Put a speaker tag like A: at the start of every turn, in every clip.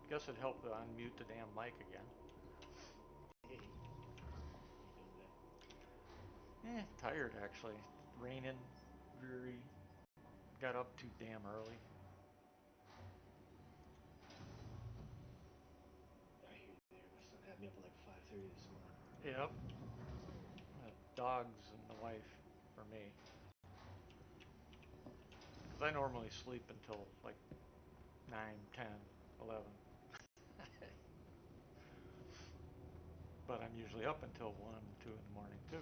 A: Guess it helped to unmute the damn mic again.
B: Hey, how you doing today?
A: Tired actually. Raining, dreary. Got up too damn early.
B: I hear you there. My son had me up at like 5:30 this morning.
A: Yep. Dogs and the wife for me. Because I normally sleep until like 9, 10, 11. But I'm usually up until 1, 2 in the morning too.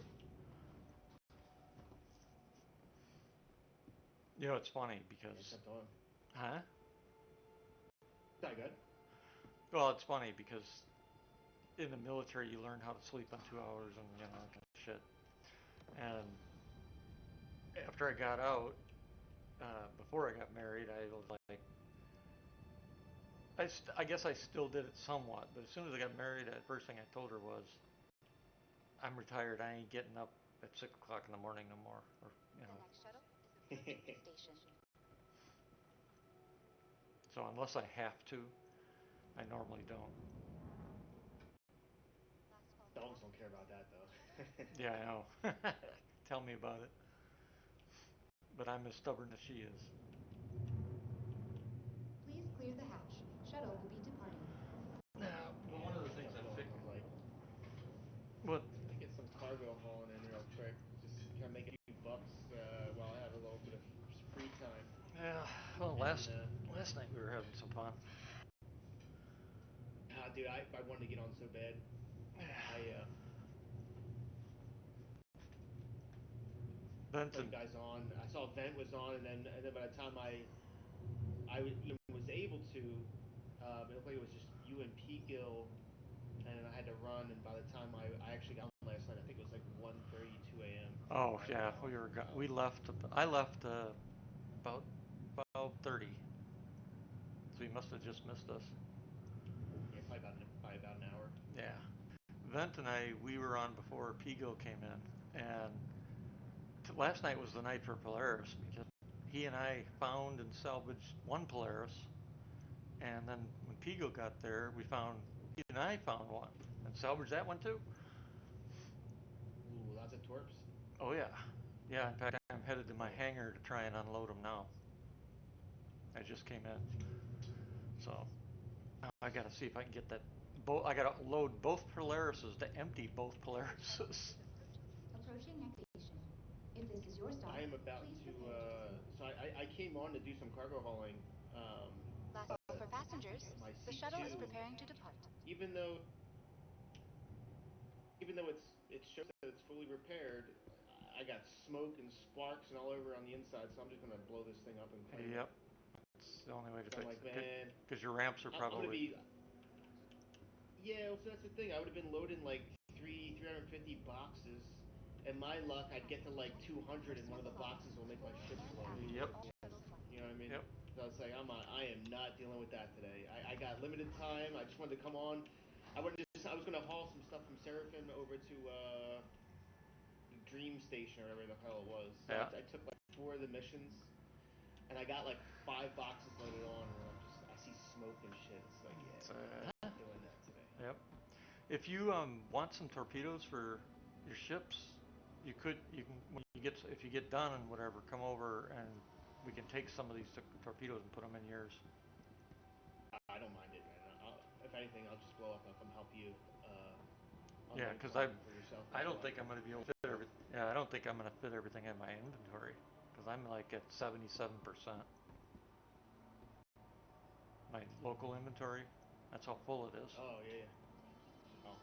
A: You know, it's funny
B: Yeah,
A: because,
B: kept on.
A: huh?
B: Sorry, good.
A: Well, it's funny because in the military you learn how to sleep on 2 hours and you know that kind of shit. And after I got out, before I got married, I was like, I guess I still did it somewhat, but as soon as I got married, the first thing I told her was, I'm retired. I ain't getting up at 6 o'clock in the morning no more. Or you know. So unless I have to, I normally don't.
B: Dogs don't care about that though.
A: Yeah, I know. Tell me about it. But I'm as stubborn as she is.
C: Please clear the hatch. Shuttle will be departing.
A: Now,
B: Yeah,
A: one of the
B: I
A: things
B: kept
A: I
B: going.
A: figured.
B: I'm like,
A: What?
B: I get some cargo hauling in real quick. Just kind of make a few bucks while I have a little bit of free time.
A: Yeah. Well,
B: And
A: last night we were having some fun.
B: dude, I wanted to get on so bad. I saw
A: Benton.
B: you guys on. I saw Vent was on, and then by the time I even was able to, it looked like it was just you and Peakill, and I had to run. And by the time I actually got on last night, I think it was like 1:30, 2 a.m.
A: Oh
B: I
A: yeah,
B: got off from the
A: we
B: house.
A: left. I left about 30. So he must have just missed us.
B: Yeah, probably about an hour.
A: Yeah. Vent and we were on before Pigo came in, and last night was the night for Polaris because he and I found and salvaged one Polaris, and then when Pigo got there, he and I found one and salvaged that one too.
B: Ooh, lots of torps.
A: Oh yeah, yeah. In fact, I'm headed to my
B: Cool.
A: hangar to try and unload them now. I just came in, so I got to see if I can get that. I got to load both Polarises to empty both Polarises.
C: Approaching next station. If this is your stop,
B: I am about
C: please
B: to.
C: prepare to descend.
B: So I came on to do some cargo hauling, but my C2, even though even though it shows that it's fully repaired, I got smoke and sparks and all over on the inside. So I'm just gonna blow this thing up and claim it.
A: Yep, it's the only way to
B: So I'm
A: fix
B: like,
A: it.
B: man,
A: Because your ramps are
B: I'm gonna
A: probably.
B: be. Yeah, so that's the thing. I would have been loading like 350 boxes. And my luck, I'd get to like 200, and one of the boxes will make my ship blow.
A: Yep.
B: You know what I mean?
A: Yep.
B: So it's like I am not dealing with that today. I got limited time. I just wanted to come on. I was gonna haul some stuff from Seraphim over to Dream Station or whatever the hell it was. So
A: Yeah.
B: I took like 4 of the missions, and I got like 5 boxes loaded on, and I see smoke and shit. It's like, yeah,
A: It's,
B: not doing that today.
A: yep. If you want some torpedoes for your ships, you can when you get if you get done and whatever, come over and we can take some of these torpedoes and put them in yours.
B: I don't mind it, man. If anything, I'll just blow up. I'll come help you
A: Yeah,
B: unload
A: because
B: something for yourself
A: I
B: as
A: don't
B: well.
A: think I'm going to be able to fit every. Yeah, I don't think I'm going to fit everything in my inventory because I'm like at 77%. My local inventory. That's how full it is.
B: Oh yeah, yeah. Oh,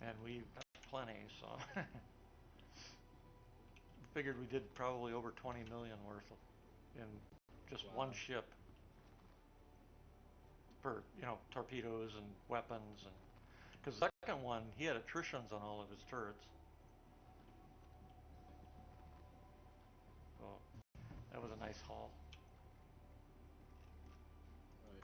A: And we've got plenty, so figured we did probably over 20 million worth in just one
B: wow.
A: ship for torpedoes and weapons and because the second one he had attritions on all of his turrets, so that was a nice haul.
B: Right.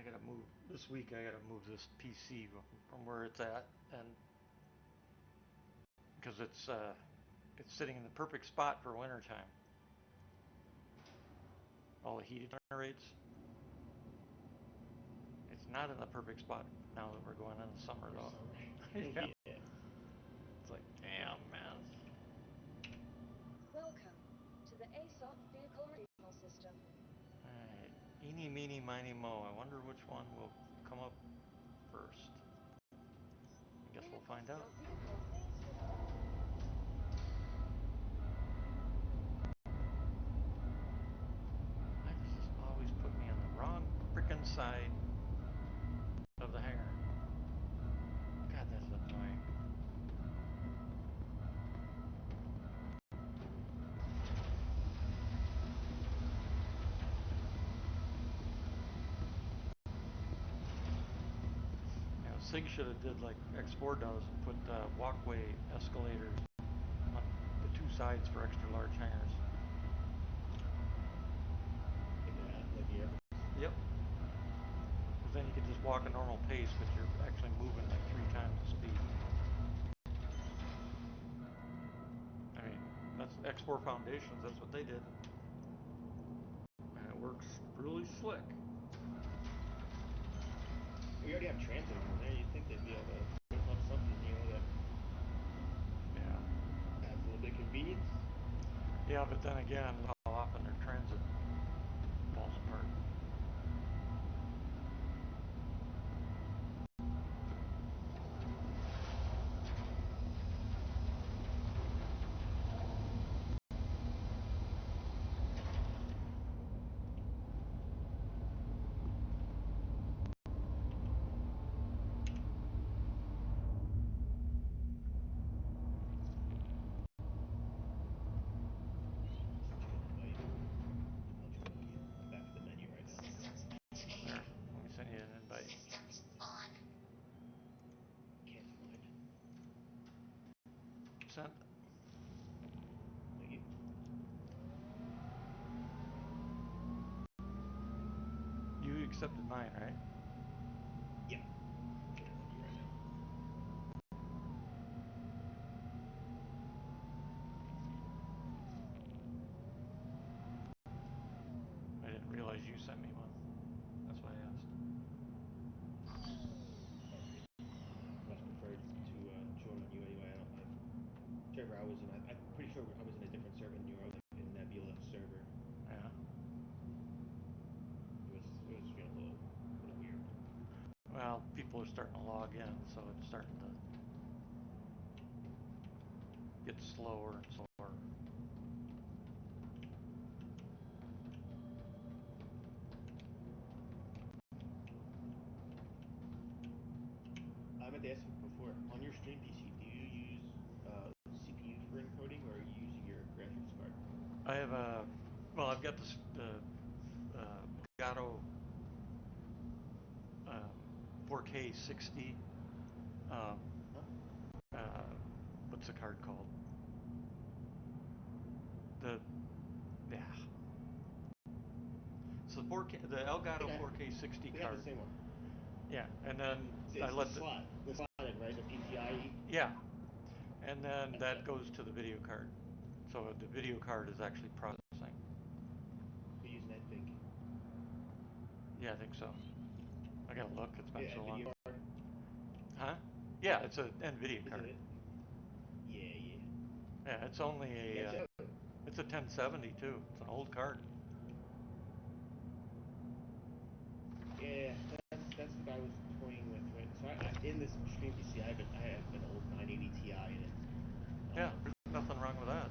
A: gotta move this week. I gotta move this PC from where it's at, and because it's sitting in the perfect spot for wintertime. All the heat it generates. It's not in the perfect spot now that we're going into summer though. Yeah.
B: Yeah.
A: It's like, damn, man.
D: Welcome to the ASOP vehicle retrieval system.
A: Alright. Eeny, meeny, miny, mo. I wonder which one will come up first. I guess we'll find out.
D: Your vehicle needs
A: Why does this always put me on the wrong frickin' side of the hangar? God, that's annoying. SIG should have did like X4 does and put walkway escalators on the two sides for extra large hangars.
B: Like the Airbus.
A: Yep. Because then you can just walk a normal pace, but you're actually moving like 3 times the speed. I mean, that's X4 Foundations. That's what they did, and it works really slick.
B: We already have transit in there. You'd think they'd be able to whip up something, that adds a little bit of convenience.
A: Yeah, but then again, how often their transit falls apart. Send you an invite.
C: Systems on.
B: Cancel mine.
A: Sent.
B: Thank you.
A: You accepted mine, right?
B: Yep. I'm sending it to you right now.
A: I didn't realize you sent me one. That's why I asked.
B: Much preferred to join on you anyway. Server I was in, I'm pretty sure I was in a different server than you were, like in Nebula server.
A: Yeah.
B: It was a little weird.
A: Well, people are starting to log in, so it's starting to get slower and slower.
B: I meant to ask you before, on your stream PC, do you use CPU for encoding, or are you using your graphics card?
A: I have I've got this Elgato 4K 60. What's the card called? Yeah. So the Elgato 4K 60 card.
B: I have the same one.
A: Yeah, and then
B: it's
A: I let
B: the slotted, right? The PCIe.
A: Yeah, and then that goes to the video card. So the video card is actually processing.
B: You're using that big.
A: Yeah, I think so. I gotta look. It's been so long.
B: Card?
A: Huh? Yeah, it's an NVIDIA card.
B: It? Yeah.
A: Yeah, it's only it's a 1070 too. It's an old card.
B: Yeah, that's what I was toying with, right? So I in this stream PC, I have an old 980 Ti in it.
A: Yeah, there's nothing wrong with that.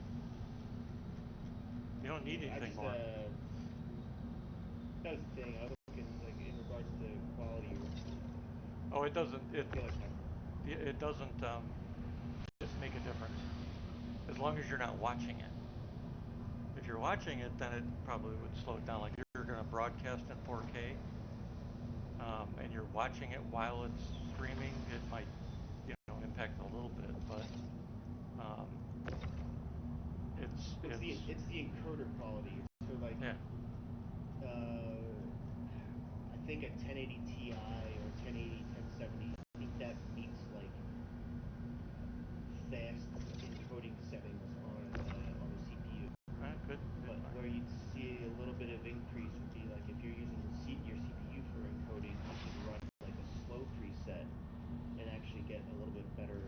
A: You don't need anything more.
B: That was the thing. I was looking like in regards to quality.
A: Oh, it doesn't. It doesn't make a difference as long as you're not watching it. If you're watching it, then it probably would slow it down. Like if you're going to broadcast in 4K, and you're watching it while it's streaming, it might, impact a little bit. But it's
B: the encoder quality. So like,
A: yeah.
B: I think a 1080 Ti or 1080, 1070, I think that meets like fast encoding settings on the CPU.
A: Good.
B: But where you'd see a little bit of increase would be like if you're using your CPU for encoding, you could run like a slow preset and actually get a little bit better.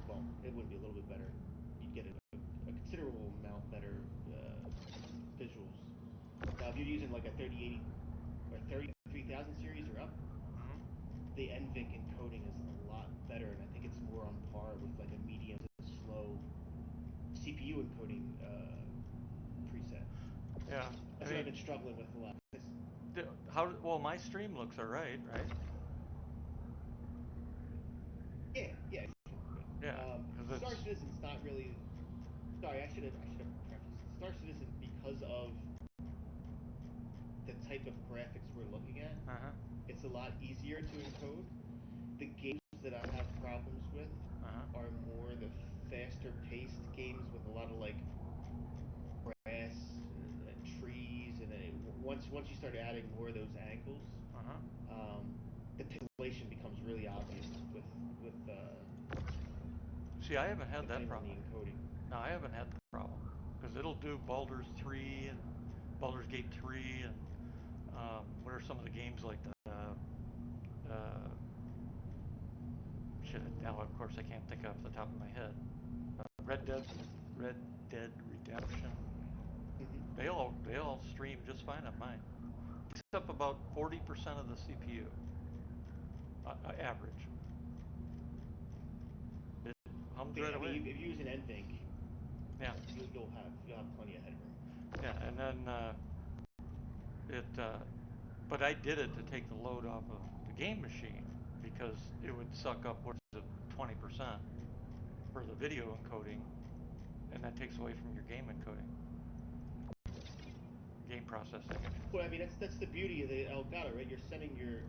B: Well, it wouldn't be a little bit better. You'd get a considerable amount better visuals. Now, if you're using like a 3080 or 30,000 series or up, the NVIC encoding is a lot better, and I think it's more on par with like a medium to slow CPU encoding preset.
A: Yeah.
B: That's what I've been struggling with a lot.
A: Well, my stream looks alright, right?
B: Yeah.
A: Yeah.
B: Star Citizen's not really. Sorry, I should have prefaced. Star Citizen, because of the type of graphics we're looking at, it's a lot easier to encode. The games that I have problems with are more the faster-paced games with a lot of like grass and trees, and once you start adding more of those angles, the pixelation becomes really obvious with
A: See, I haven't had that problem.
B: On the encoding.
A: No, I haven't had the problem because it'll do Baldur's 3 and Baldur's Gate 3 and what are some of the games like now of course I can't think off the top of my head. Red Dead Redemption. They all stream just fine on mine. It's up about 40% of the CPU average. It hums right away.
B: If you use an NVIC,
A: yeah,
B: you'll have plenty of headroom.
A: Yeah, and then but I did it to take the load off of the game machine because it would suck upwards of 20% for the video encoding, and that takes away from your game encoding, game processing.
B: Well, I mean that's the beauty of the Elgato, right? You're sending your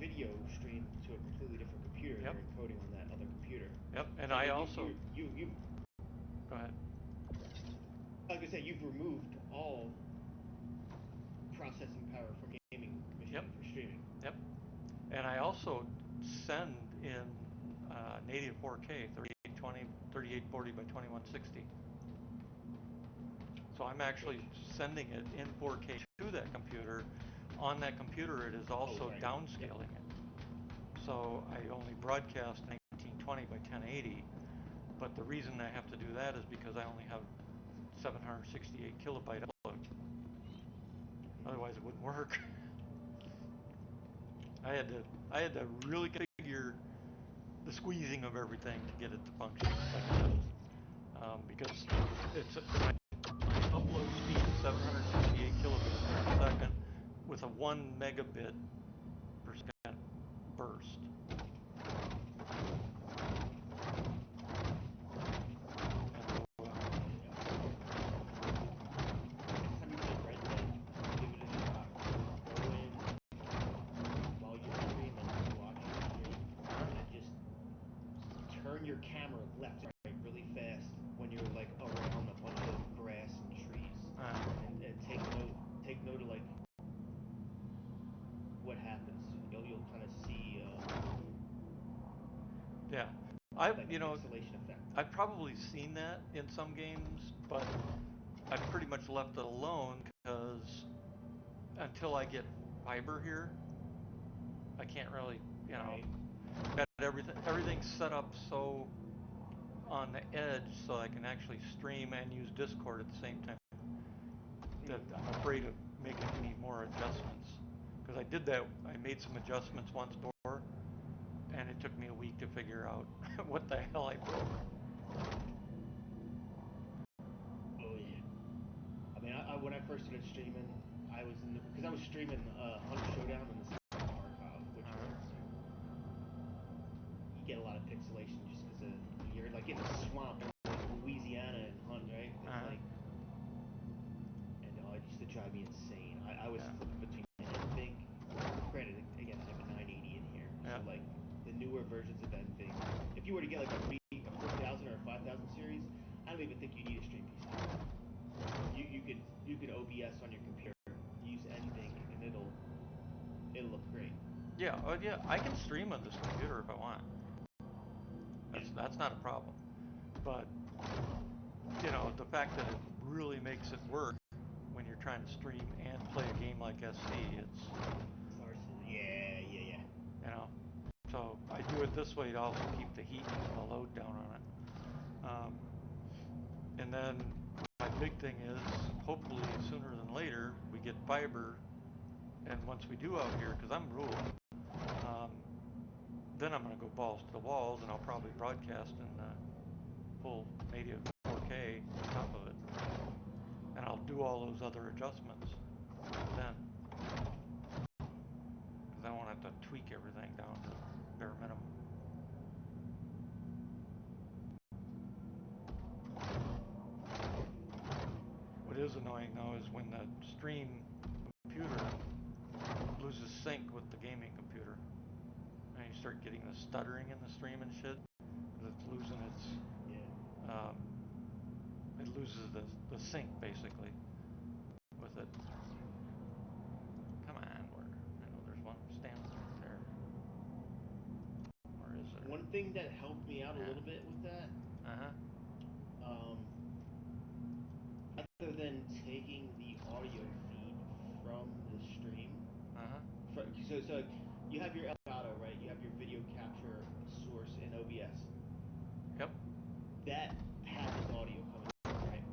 B: video stream to a completely different computer. Yep. They're encoding on that other computer.
A: Yep, and
B: so
A: I also. Go ahead.
B: Like I said, you've removed all processing power from your gaming machine for streaming.
A: Yep. And I also send in native 4K, 3840 by 2160. So I'm actually sending it in 4K to that computer. On that computer, it is also downscaling it. So I only broadcast 1920 by 1080. But the reason I have to do that is because I only have 768 kilobyte upload. Otherwise, it wouldn't work. I had to really configure the squeezing of everything to get it to function because my upload speed is 768 kilobits per second with a 1 megabit per second burst.
B: Your camera left, right, really fast when you're like around a bunch of grass and trees, and take note of like what happens. You'll kind of see.
A: Yeah,
B: pixelation effect.
A: I've probably seen that in some games, but I've pretty much left it alone because until I get fiber here, I can't really, got everything's set up so on the edge so I can actually stream and use Discord at the same time. That I'm afraid of making any more adjustments because I did that. I made some adjustments once before, and it took me a week to figure out what the hell I broke.
B: Oh yeah. I mean, when I first started streaming, I was streaming Hunt Showdown in the archive, which was you get a lot of pixelation just because you're like in a swamp in like Louisiana and Hunt, right? It's like, and it used to drive me insane. I was flipping between NVIC. Granted, again, I have a 980 in here, so like the newer versions of NVIC. If you were to get like a 4000 or a 5000 series, I don't even think you need a stream PC. You could OBS on your computer, use use anything, and it'll look great.
A: Yeah, yeah, I can stream on this computer if I want.
B: Yeah.
A: That's not a problem. But the fact that it really makes it work when you're trying to stream and play a game like SC, it's
B: yeah.
A: So I do it this way to also keep the heat and the load down on it. And then my big thing is, hopefully sooner than later, we get fiber. And once we do out here, because I'm rural, then I'm going to go balls to the walls, and I'll probably broadcast in full native 4K on top of it. And I'll do all those other adjustments then. Because I won't have to tweak everything down to bare minimum. What is annoying though is when the stream computer loses sync with the gaming computer. And you start getting the stuttering in the stream and shit. Because it's losing its... it loses the sync basically with it. Come on, I know there's one standing right there. Where is it?
B: One thing that helped me out a little bit with that, rather than taking the audio feed from the stream, so you have your Elgato, right? You have your video capture source in OBS.
A: Yep.
B: That has audio coming through, right?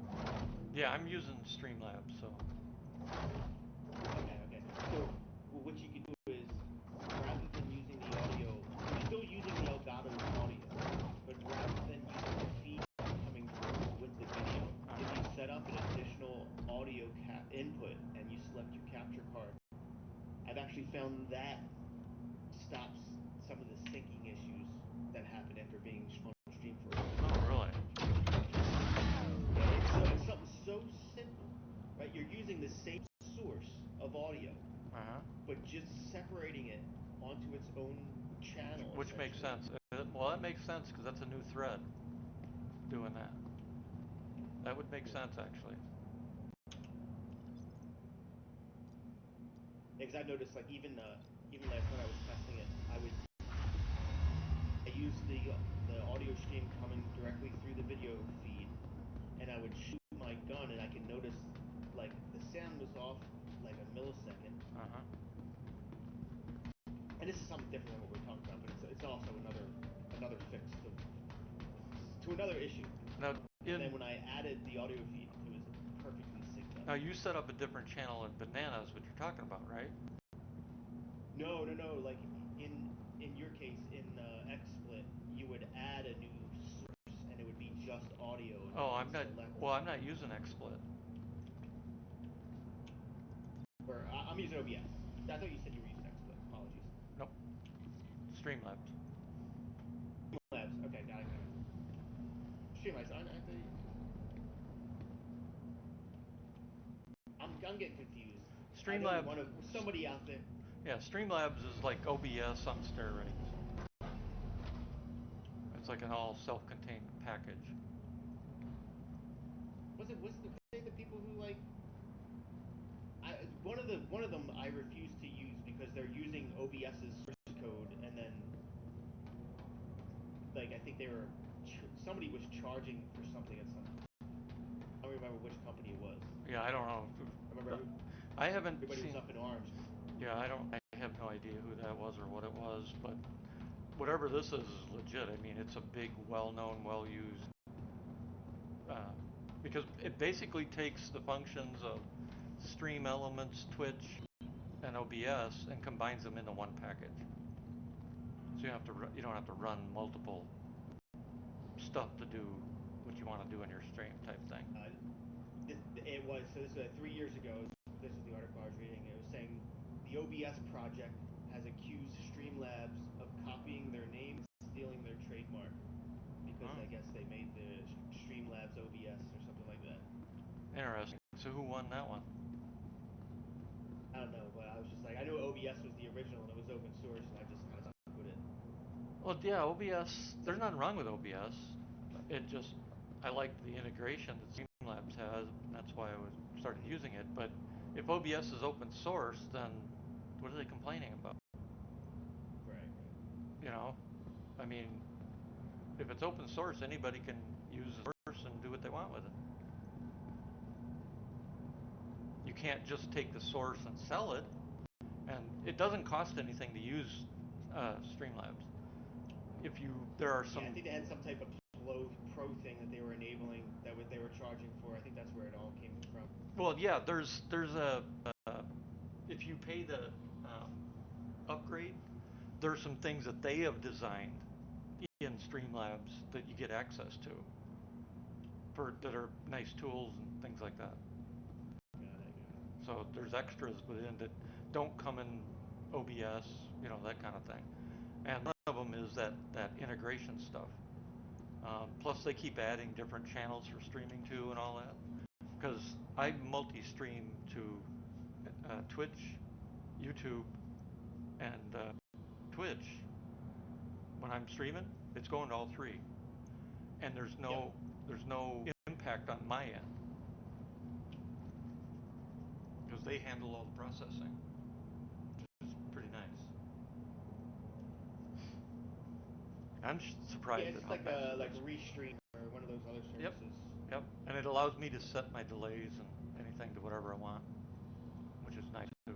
A: Yeah, I'm using Streamlabs, so.
B: Okay. So what you can do is, rather than using the audio, you're still using the Elgato's audio, but rather than using the feed coming through with the video, if you set up an additional audio input and you select your capture card, I've actually found that stops some of the syncing issues that happen after being on stream for a while.
A: Oh, really?
B: Yeah, it's something so simple, right? You're using the same source of audio, but just separating it onto its own channel.
A: Which makes sense. Well, that makes sense because that's a new thread doing that. That would make sense, actually.
B: Because I noticed, like, even last night I was testing it, I used the audio stream coming directly through the video feed, and I would shoot my gun, and I could notice, like, the sound was off like a millisecond. And this is something different than what we're talking about, but it's also another fix to another issue.
A: Now,
B: and then when I added the audio feed, it was perfectly synced up.
A: Now you set up a different channel in Bananas, what you're talking about, right?
B: No. Like in your case, in XSplit, you would add a new source, and it would be just audio. And
A: I'm not. Well, I'm not using XSplit.
B: I'm using OBS. I thought you said you were using XSplit. Apologies.
A: Nope. Streamlabs.
B: Okay, got it. Streamlabs. I'm getting confused.
A: Streamlabs.
B: Somebody out there.
A: Yeah, Streamlabs is like OBS on steroids. It's like an all self-contained package.
B: Wasn't the people who like? One of them I refuse to use because they're using OBS's source code, and then like I think somebody was charging for something at some. I don't remember which company it was.
A: Yeah, I don't know. I haven't
B: everybody
A: seen.
B: Was up in arms.
A: Yeah, I have no idea who that was or what it was, but whatever this is legit. I mean, it's a big, well-known, well-used. Because it basically takes the functions of Stream Elements, Twitch, and OBS and combines them into one package. So you don't have to run multiple stuff to do what you want to do in your stream type thing.
B: It was 3 years ago. This is the article I was reading. It was saying the OBS project has accused Streamlabs of copying their name and stealing their trademark because I guess they made the Streamlabs OBS or something like that.
A: Interesting. So who won that one?
B: I don't know, but I was just like, I knew OBS was the original and it was open source, and I just kind of stuck with it.
A: Well, yeah, OBS. There's nothing wrong with OBS. I liked the integration that Streamlabs has, and that's why I started using it. But if OBS is open source, then what are they complaining about?
B: Right.
A: You know, I mean, if it's open source, anybody can use the source and do what they want with it. You can't just take the source and sell it, and it doesn't cost anything to use Streamlabs. There are some.
B: Yeah, I think they had some type of pro thing that they were enabling that they were charging for. I think that's where it all came from.
A: Well, yeah, there's a if you pay the upgrade, there's some things that they have designed in Streamlabs that you get access to that are nice tools and things like that.
B: Got it.
A: So there's extras within that don't come in OBS, that kind of thing. And one of them is that integration stuff. Plus, they keep adding different channels for streaming too, and all that. Because I multi-stream to Twitch, YouTube, and Twitch. When I'm streaming, it's going to all three, and there's no impact on my end because they handle all the processing, which is pretty nice. I'm surprised
B: at
A: at
B: how
A: how fast it
B: like
A: is.
B: Restream or one of those other services.
A: Yep, and it allows me to set my delays and anything to whatever I want, which is nice too.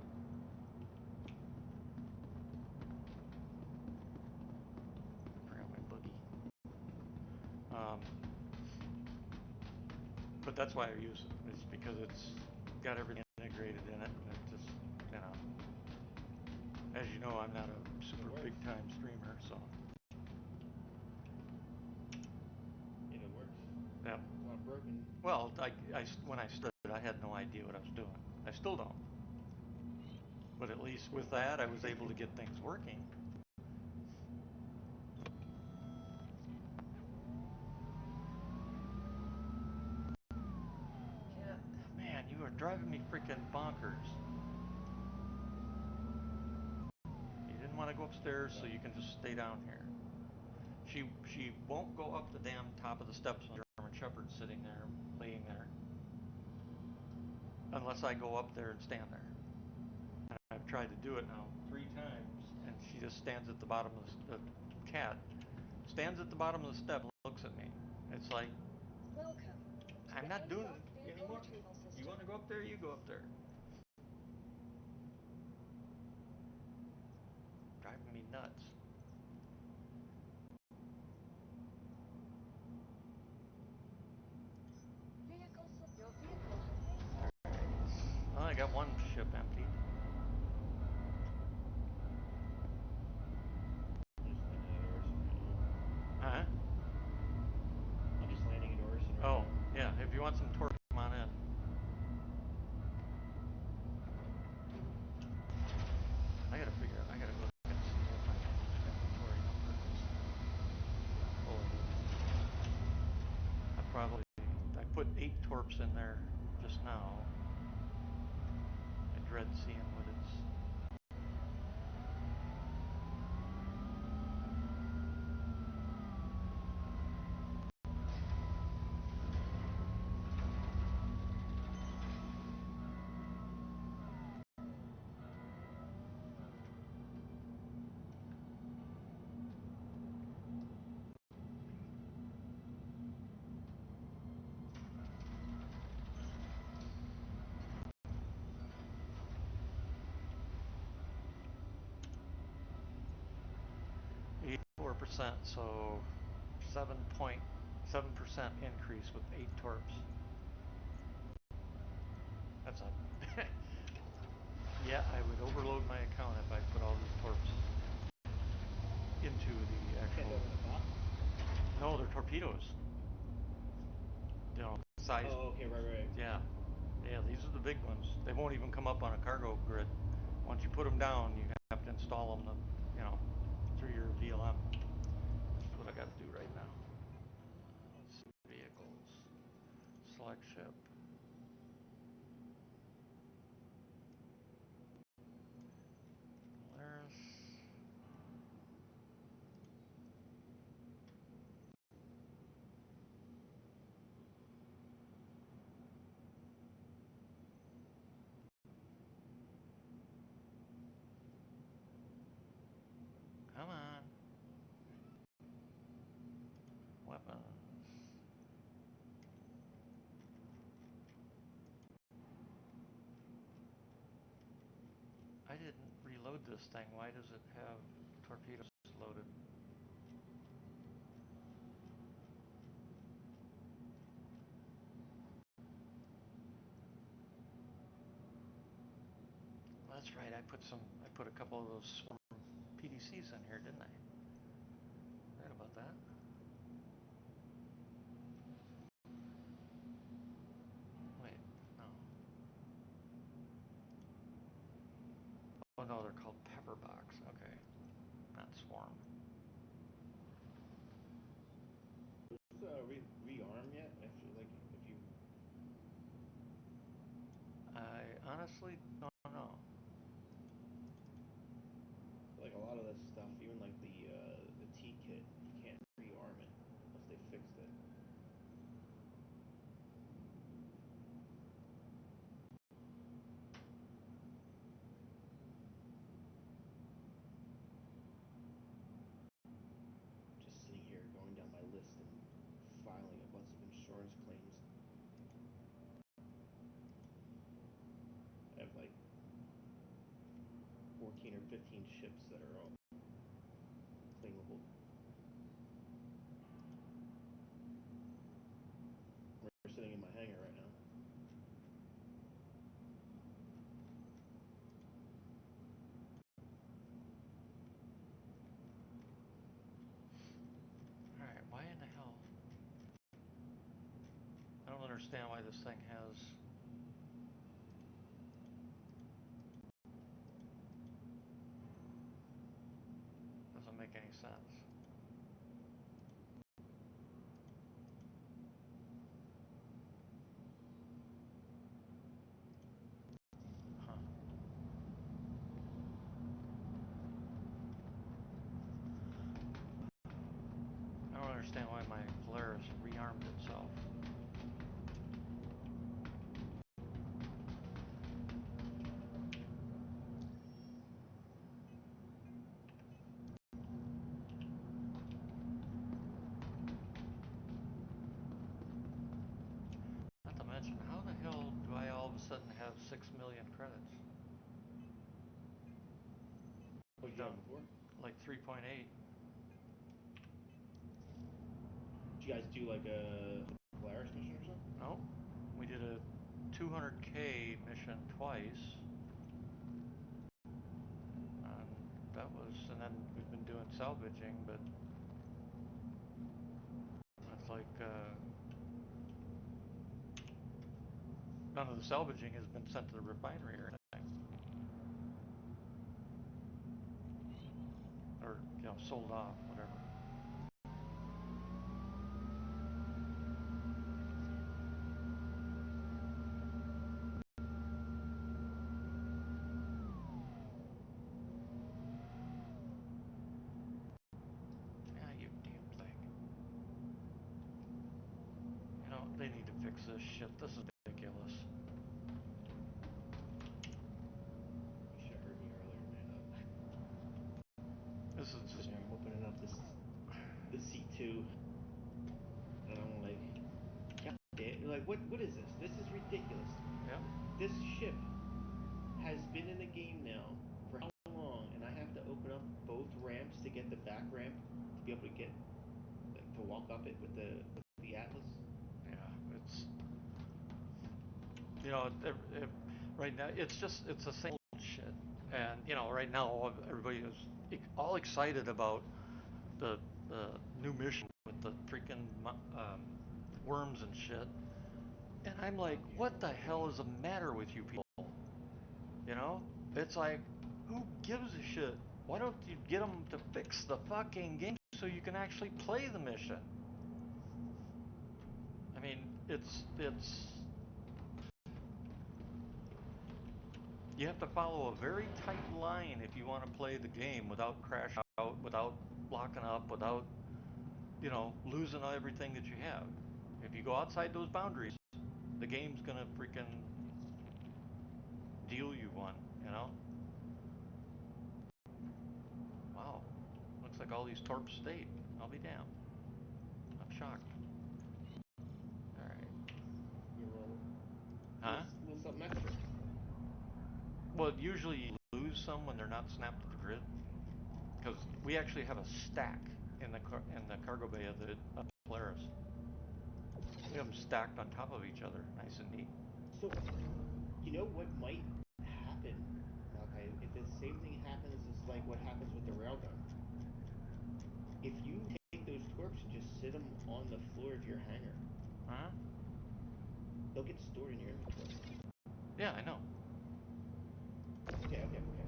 A: I forgot my boogie. But that's why I use it. It's because it's got everything integrated in it, and it just, as you know, I'm not a super big time streamer, so.
B: And it works.
A: Yeah.
B: It's not broken.
A: Well, when I started, I had no idea what I was doing. I still don't. But at least with that, I was able to get things working. Man, you are driving me freaking bonkers. You didn't want to go upstairs, so you can just stay down here. She won't go up the damn top of the steps when the German Shepherd's sitting there, laying there, unless I go up there and stand there. And I've tried to do it now 3 times, and she just stands at the bottom of the cat stands at the bottom of the step and looks at me. It's like,
D: Welcome to
A: I'm
D: the
A: not doing
D: ASOC
A: it
D: vehicle
A: anymore.
D: retrieval system.
A: You want to go up there? You go up there. Driving me nuts.
D: Your vehicle has been
A: Well, I got one ship empty. Huh?
B: I'm just landing at Orson right
A: Oh,
B: now.
A: yeah. If you want some torque, come on in. I gotta go look and see what my inventory number is. I put 8 torps in there just now. I dread seeing what it's. %, so 7.7% increase with 8 torps. That's a yeah, I would overload my account if I put all these torps into the actual. No, they're torpedoes. Size.
B: Oh, okay, right.
A: Yeah, these are the big ones. They won't even come up on a cargo grid. Once you put them down, you have to install them, through your VLM. That's what I got to do right now. Let's see, vehicles, select ship. Polaris. didn't reload this thing. Why does it have torpedoes loaded? That's right. I put a couple of those swarm PDCs in here, didn't I? Right about that. Wait, no. Oh no, they're called Pepperbox. Okay, not Swarm.
B: Rearm yet? After like if you
A: I honestly don't know.
B: like a lot of this stuff, even like the T kit, you can't rearm it unless they fixed it. Just sitting here going down my list and filing a bunch of insurance claims. I have like 14 or 15 ships that are all claimable. They're sitting in my hangar right now.
A: Alright, why in the hell? I don't understand why this thing has... Doesn't make any sense. Huh. I don't understand why my Polaris rearmed itself. Not to mention, how the hell do I all of a sudden have 6 million credits?
B: What did you have before?
A: Like 3.8.
B: Did you guys do like a Polaris mission or something?
A: No, we did a 200K mission twice. That was, and then we've been doing salvaging, but it's like none of the salvaging has been sent to the refinery or anything, or sold off, whatever. Yeah, you damn thing. They need to fix this shit. This is ridiculous.
B: You should have heard me earlier, man.
A: This is just...
B: Sitting there, I'm opening up the C2, and I'm like, God damn, like what is this? This is ridiculous.
A: Yep.
B: This ship has been in the game now for how long, and I have to open up both ramps to get the back ramp to be able to get to walk up it with the Atlas.
A: Yeah, it's right now it's the same old shit, and right now everybody is all excited about the new mission with the freaking worms and shit, and I'm like, what the hell is the matter with you people? It's like, who gives a shit? Why don't you get them to fix the fucking game so you can actually play the mission? I mean, it's you have to follow a very tight line if you want to play the game without crashing out, without locking up, without losing everything that you have. If you go outside those boundaries, the game's gonna freaking deal you one. Wow, looks like all these torps stayed. I'll be damned. I'm shocked. All right.
B: You
A: Huh?
B: little something extra.
A: Well, usually you lose lose some when they're not snapped to the grid? Because we actually have a stack in the cargo bay of the Polaris. We have them stacked on top of each other, nice and neat.
B: So, you know what might happen, okay, if the same thing happens as like what happens with the railgun. If you take those torps and just sit them on the floor of your hangar,
A: Huh?
B: they'll get stored in your inventory.
A: Yeah, I know.
B: Okay.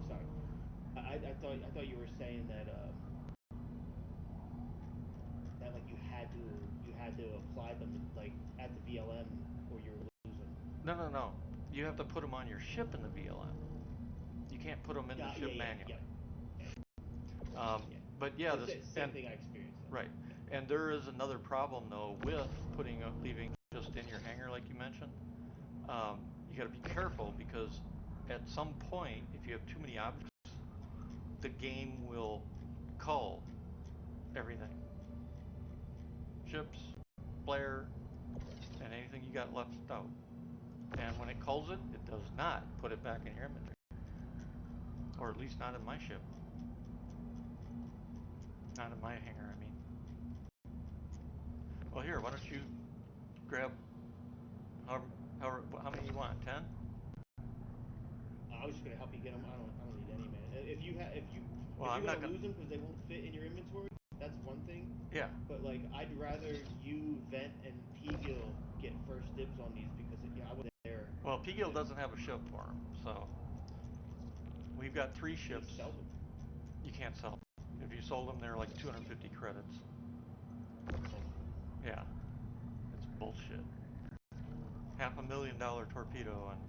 B: Sorry. I thought you were saying that that like you had to apply them like at the BLM or you're losing.
A: No. You have to put them on your ship in the BLM. You can't put them in the ship manual.
B: Yeah.
A: But yeah,
B: the same thing I experienced.
A: Right. And there is another problem though with leaving just in your hangar like you mentioned. You got to be careful because at some point, if you have too many objects, the game will cull everything. Ships, flare, and anything you got left out. And when it culls it, it does not put it back in your inventory. Or at least not in my ship. Not in my hangar, I mean. Well, here, why don't you grab how many you want? 10?
B: I was just gonna help you get them. I don't need any, man. If you're
A: I'm not
B: gonna lose them because they won't fit in your inventory, that's one thing.
A: Yeah.
B: But like, I'd rather you, Vent, and P-Gill get first dibs on these because I was there.
A: Well, P-Gill doesn't have a ship for them, so we've got 3 ships.
B: Can you sell them?
A: You can't sell them. If you sold them, they're like 250 credits. Yeah, it's bullshit. $500,000 torpedo and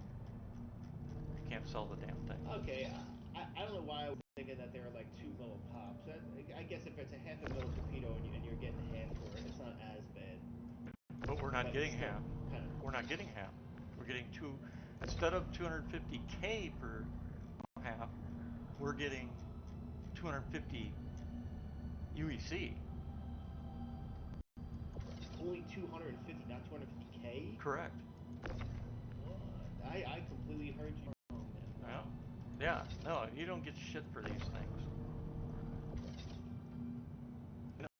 A: you can't sell the damn thing.
B: Okay, I don't know why I was thinking that they were like 2 mil pops. I guess if it's a half a mil torpedo and you're getting half for it, it's not as bad.
A: But we're not getting half. We're not getting half. We're getting instead of 250K per half, we're getting 250 UEC.
B: Only 250, not 250K?
A: Correct.
B: I completely heard you wrong then.
A: Wow. Yeah, no, you don't get shit for these things.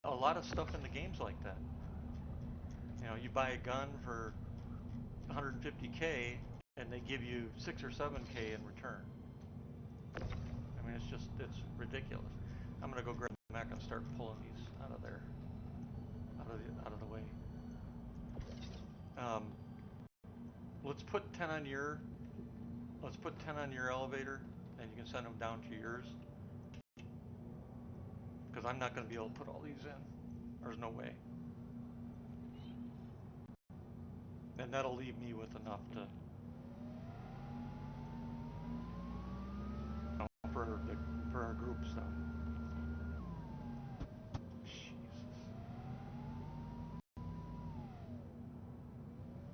A: A lot of stuff in the game's like that. You know, you buy a gun for 150K and they give you 6 or 7K in return. I mean, it's ridiculous. I'm gonna go grab the Mac and start pulling these out of there, out of the way. Let's put 10 on your elevator, and you can send them down to yours. Because I'm not gonna be able to put all these in. There's no way. And that'll leave me with enough to for our group stuff. Jesus.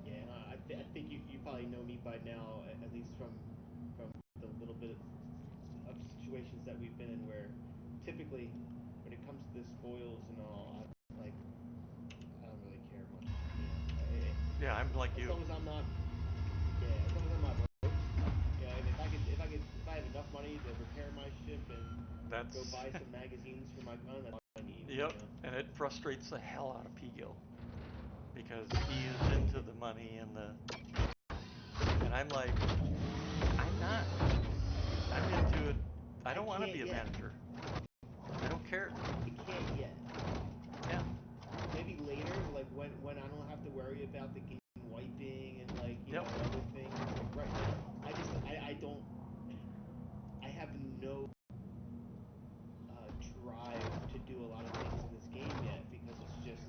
B: Yeah, I think you probably know me by now, at least from the little bit of situations that we've been in where typically when it comes to the spoils and all, I don't really care much.
A: Yeah, I'm like you.
B: As long as I'm not broke. Yeah, and if I have enough money to repair my ship and go buy some magazines for my gun, that's all I need.
A: Yep,
B: you know?
A: and it frustrates the hell out of P-Gill because he is into the money and I'm like, I'm not. I'm into it. I don't want to be a manager. I don't care.
B: You can't yet.
A: Yeah.
B: Maybe later, like when I don't have to worry about the game wiping and like you know other things. Like right now, I don't. I have no drive to do a lot of things in this game yet because it's just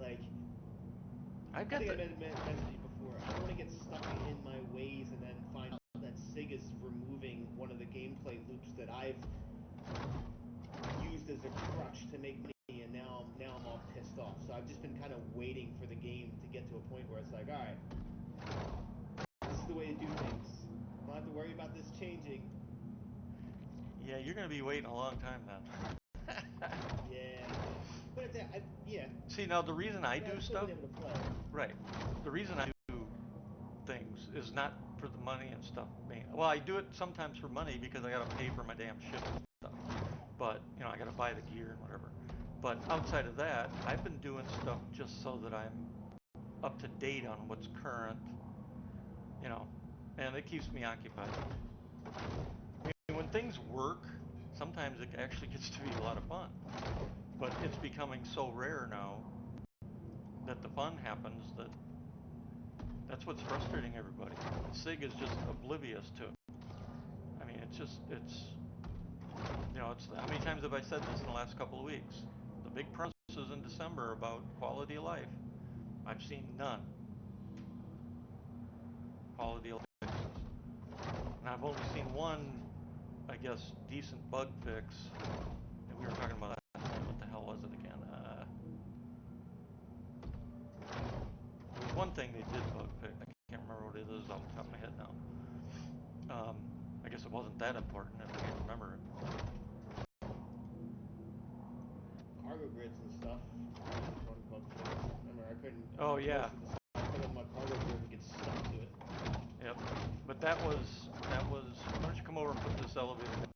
B: like I think I mentioned it before. I don't want to get stuck in my ways and then find out that Sega's removing one of the gameplay loops that I've used as a crutch to make money, and now I'm all pissed off. So I've just been kind of waiting for the game to get to a point where it's like, all right, this is the way to do things. I don't have to worry about this changing.
A: Yeah, you're gonna be waiting a long time then.
B: Yeah, but
A: See, now the reason I do stuff,
B: able to play.
A: right? The reason I do things is not for the money and stuff. Well, I do it sometimes for money because I gotta pay for my damn ship and stuff. But I gotta buy the gear and whatever. But outside of that, I've been doing stuff just so that I'm up to date on what's current, you know, and it keeps me occupied. I mean, when things work, sometimes it actually gets to be a lot of fun. But it's becoming so rare now that the fun happens that's what's frustrating everybody. And SIG is just oblivious to it. I mean, it's how many times have I said this in the last couple of weeks? The big promises in December about quality of life. I've seen none. Quality of life. And I've only seen one, I guess, decent bug fix. And we were talking about that last night. What the hell was it again? There was one thing they did bug fix. I can't remember what it is off the top of my head now. I guess it wasn't that important if I can't remember it.
B: Cargo grids and stuff. One bug fix. Remember, I couldn't.
A: Oh yeah.
B: I put on my cargo grid and get stuck to it.
A: Yep. But that was. Why don't you come over and put this elevator down?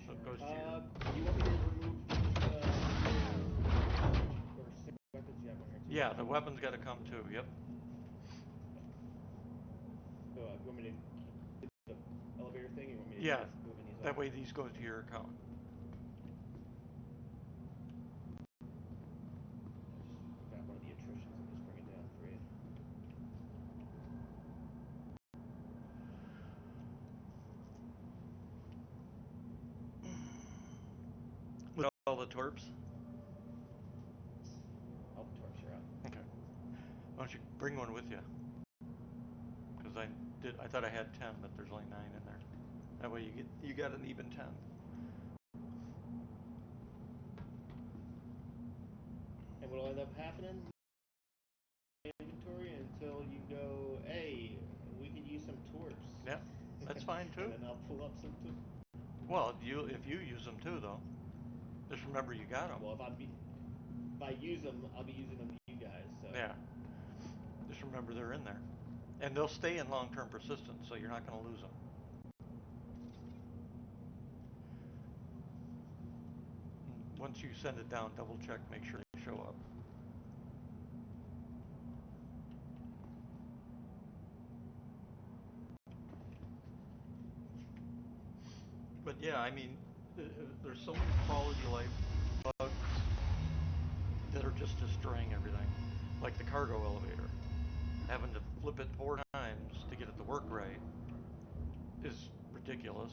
A: So it goes to your.
B: You want me to remove these or 6 weapons you have on here too?
A: Yeah, the weapons got to come too. Yep.
B: So you want me to keep the elevator thing? Or you want me to
A: Yeah.
B: keep moving these
A: That
B: off?
A: way these go to your account.
B: Got one of the attritions. Let me just bring it down for you.
A: With all the torps.
B: All the torps are out.
A: Okay. Why don't you bring one with you? Because I thought I had 10, but there's only 9 in there. That way you got an even 10.
B: And what'll end up happening? Inventory until you go, hey, we could use some torps.
A: Yeah, that's fine too.
B: And then I'll pull up some torps.
A: Well, if you use them too, though, just remember you got them.
B: Well, if I use them, I'll be using them to you guys. So.
A: Yeah. Just remember they're in there, and they'll stay in long-term persistence, so you're not going to lose them. Once you send it down, double check, make sure they show up. But yeah, I mean, there's so many quality of life bugs that are just destroying everything. Like the cargo elevator. Having to flip it 4 times to get it to work right is ridiculous.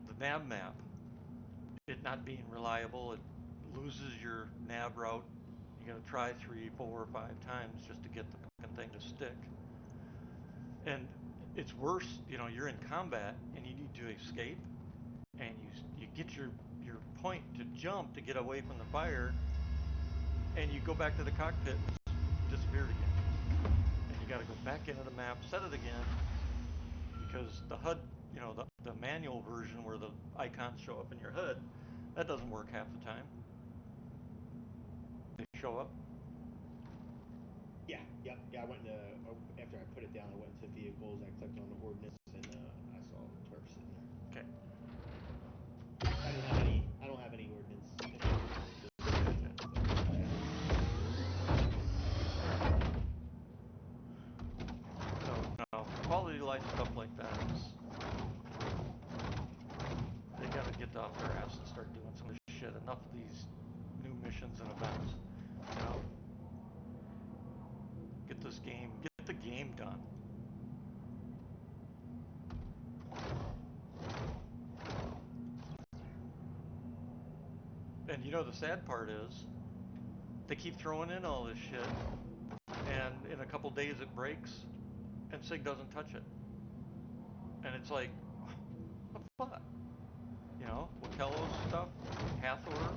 A: The nav map, it not being reliable, it loses your nav route. You gotta try 3, 4, 5 times just to get the fucking thing to stick. And it's worse, you're in combat and you need to escape, and you get your point to jump to get away from the fire, and you go back to the cockpit and it's disappeared again. And you got to go back into the map, set it again, because the HUD, the manual version where the icons show up in your HUD, that doesn't work half the time. They show up.
B: Yeah, yep. Yeah, I went into after I put it down, I went into vehicles. I clicked on the ordnance, and I saw the torps sitting there.
A: Okay.
B: I don't have any ordnance.
A: So, quality of life stuff like that is, they gotta get off their ass and start doing some of this shit. Enough of these new missions and events. Get the game done. And the sad part is, they keep throwing in all this shit, and in a couple days it breaks, and SIG doesn't touch it. And it's like, what the fuck? Wakello's stuff, Hathor,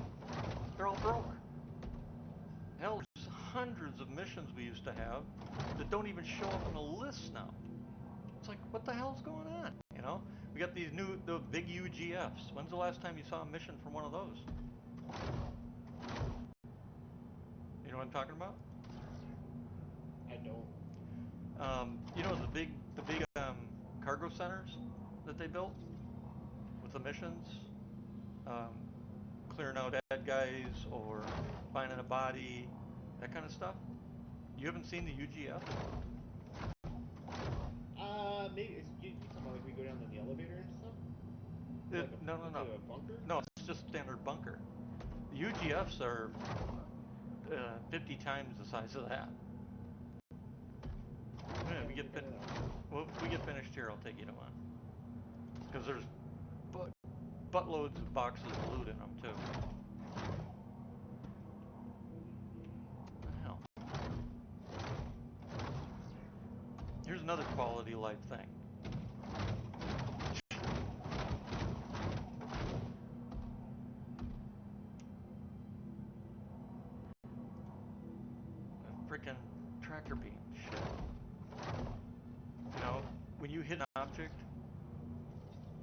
A: they're all broke. Hell, there's hundreds of missions we used to have that don't even show up on the list now. It's like, what the hell's going on? We got the big UGFs. When's the last time you saw a mission from one of those? You know what I'm talking about?
B: I don't.
A: You know the big cargo centers that they built with the missions, um, clearing out bad guys or finding a body, that kind of stuff. You haven't seen the UGF?
B: Maybe you talking about like we go down in the elevator and stuff?
A: No, no,
B: It's
A: no.
B: like a bunker?
A: No, it's just standard bunker. The UGFs are 50 times the size of that. Yeah, we get well, if we get finished here, I'll take you to one. Because there's buttloads of boxes of loot in them too. What the hell? Here's another quality life thing. Freaking tractor beam shit. You know, when you hit an object,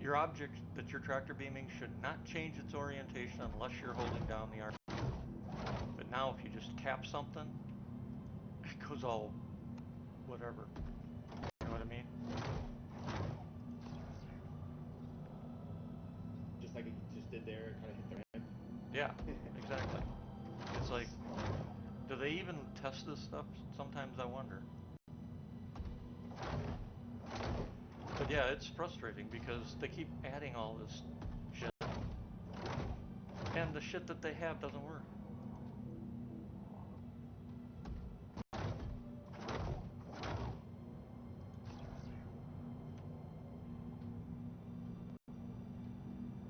A: your object that you're tractor beaming should not change its orientation unless you're holding down the R. But now if you just tap something, it goes all whatever. You know what I mean?
B: Just like it just did there, it kind of hit the ramp.
A: Yeah, exactly. It's like, do they even test this stuff? Sometimes I wonder. But yeah, it's frustrating because they keep adding all this shit. And the shit that they have doesn't work.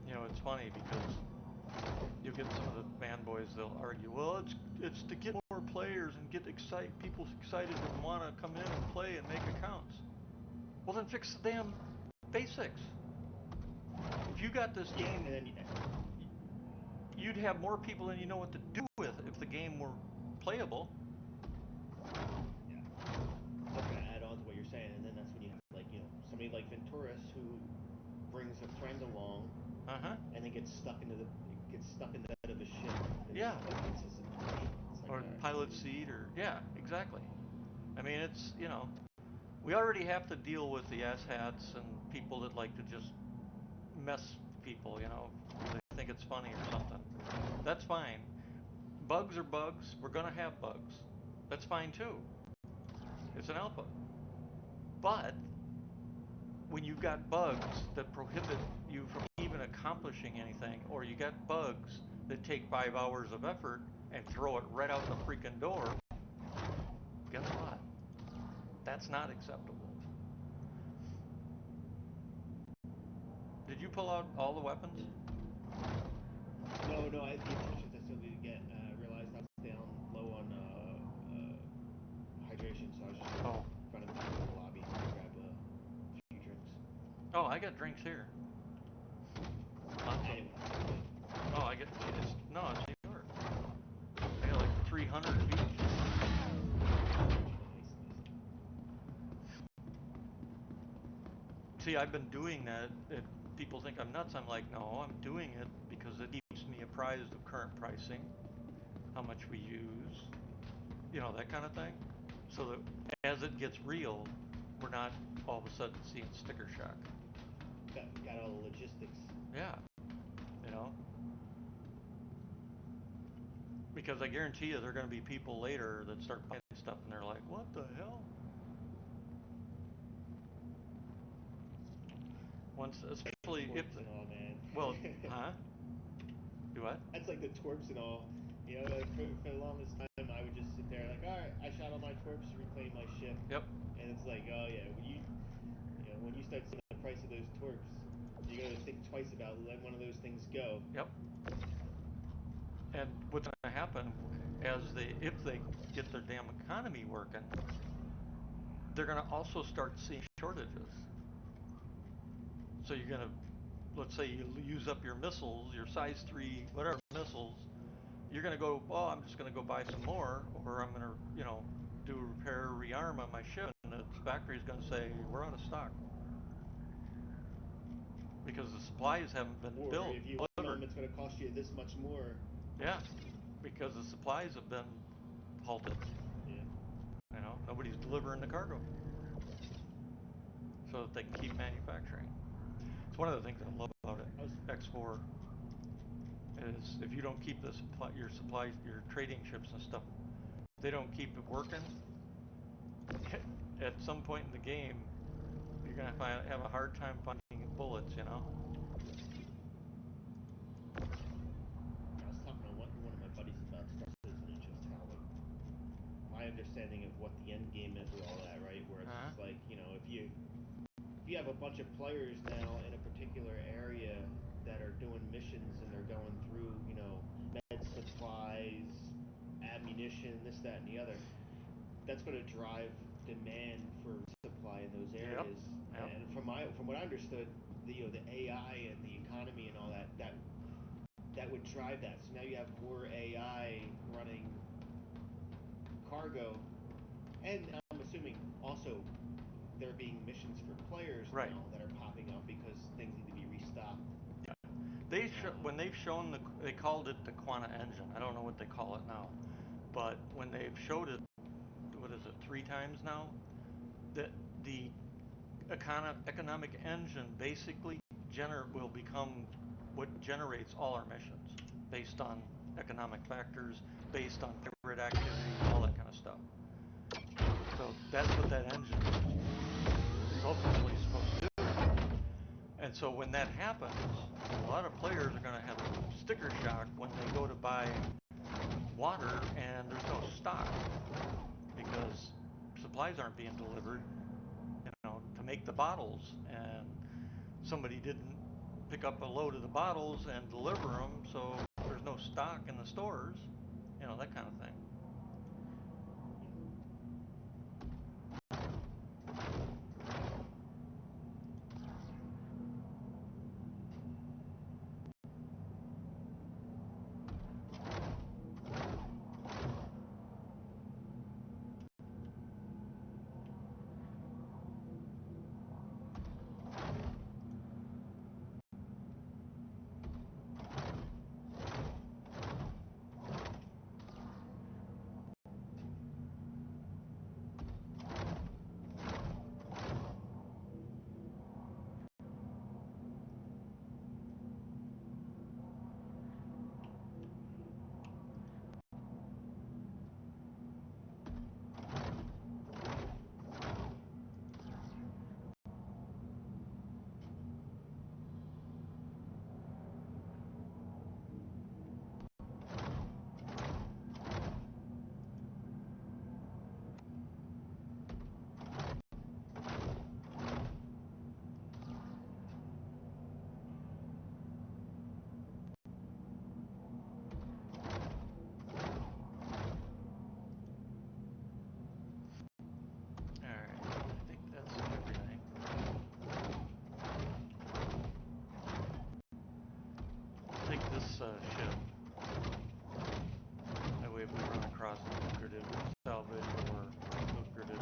A: You know, it's funny because you'll get some of the fanboys, they'll argue, well, it's to get more players and get people excited and want to come in and play and make accounts. Well, then fix the damn basics. If you got this game,
B: and then
A: you'd have more people than you know what to do with if the game were playable.
B: yeah, that's gonna add on to what you're saying, and then that's when you have like somebody like Venturis who brings a friend along, and then gets stuck in the bed of a ship. And
A: Yeah.
B: it's like,
A: Or pilot seat, or yeah, exactly. I mean, it's we already have to deal with the asshats and people that like to just mess people. They think it's funny or something. That's fine. Bugs are bugs. We're gonna have bugs. That's fine too. It's an alpha. But when you've got bugs that prohibit you from even accomplishing anything, or you got bugs that take 5 hours of effort and throw it right out the freaking door, guess what? That's not acceptable. Did you pull out all the weapons?
B: No, the attritions I still need to get. Realized I was down low on hydration, so I was just running back to the lobby to grab a few drinks.
A: Oh, I got drinks here.
B: Anyway.
A: Oh, I get it's yours. I got like 300 of each. See, I've been doing that, and people think I'm nuts. I'm like, no, I'm doing it because it keeps me apprised of current pricing, how much we use, that kind of thing. So that as it gets real, we're not all of a sudden seeing sticker shock.
B: Got all the logistics.
A: Yeah, because I guarantee you there are going to be people later that start buying stuff and they're like, what the hell? Once, especially
B: like if and all, man.
A: Well, huh? Do what?
B: That's like the twerps and all. Like for the longest time, I would just sit there like, all right, I shot all my twerps to reclaim my ship.
A: Yep.
B: And it's like, oh yeah, when you start seeing the price of those twerps, you're gonna think twice about letting one of those things go.
A: Yep. And what's going to happen if they get their damn economy working, they're going to also start seeing shortages. So you're going to, let's say you use up your missiles, your size 3 whatever missiles, you're going to go, well, I'm just going to go buy some more, or I'm going to, do a repair, rearm on my ship, and the factory's going to say, we're out of stock. Because the supplies haven't been built.
B: Or if you want them, it's going to cost you this much more.
A: Yeah, because the supplies have been halted.
B: Yeah.
A: Nobody's delivering the cargo. so that they can keep manufacturing. It's one of the things I love about it. X4 is if you don't keep your supplies, your trading ships and stuff, they don't keep it working. At some point in the game, you're gonna have a hard time finding bullets. You know.
B: I was talking to one of my buddies about Star Citizen and just how like my understanding of what the end game is with all that, right? Where it's just like, you know, if you have a bunch of players now in a particular area that are doing missions and they're going through, you know, med supplies, ammunition, this, that, and the other, that's going to drive demand for supply in those areas.
A: Yep.
B: And from what I understood, the AI and the economy and all that would drive that. So now you have more AI running cargo, and I'm assuming also there being missions for players now that are popping up because things need to be restocked.
A: Yeah. When they've shown they called it the Quanta engine. I don't know what they call it now, but when they've showed it, what is it, 3 times now? That the economic engine basically will become what generates all our missions based on economic factors, based on pirate activity, all that kind of stuff. So that's what that engine is ultimately supposed to do. And so when that happens, a lot of players are going to have sticker shock when they go to buy water and there's no stock because supplies aren't being delivered, you know, to make the bottles, and somebody didn't pick up a load of the bottles and deliver them, so there's no stock in the stores, you know, that kind of thing. Ship. That way if we run across lucrative salvage or lucrative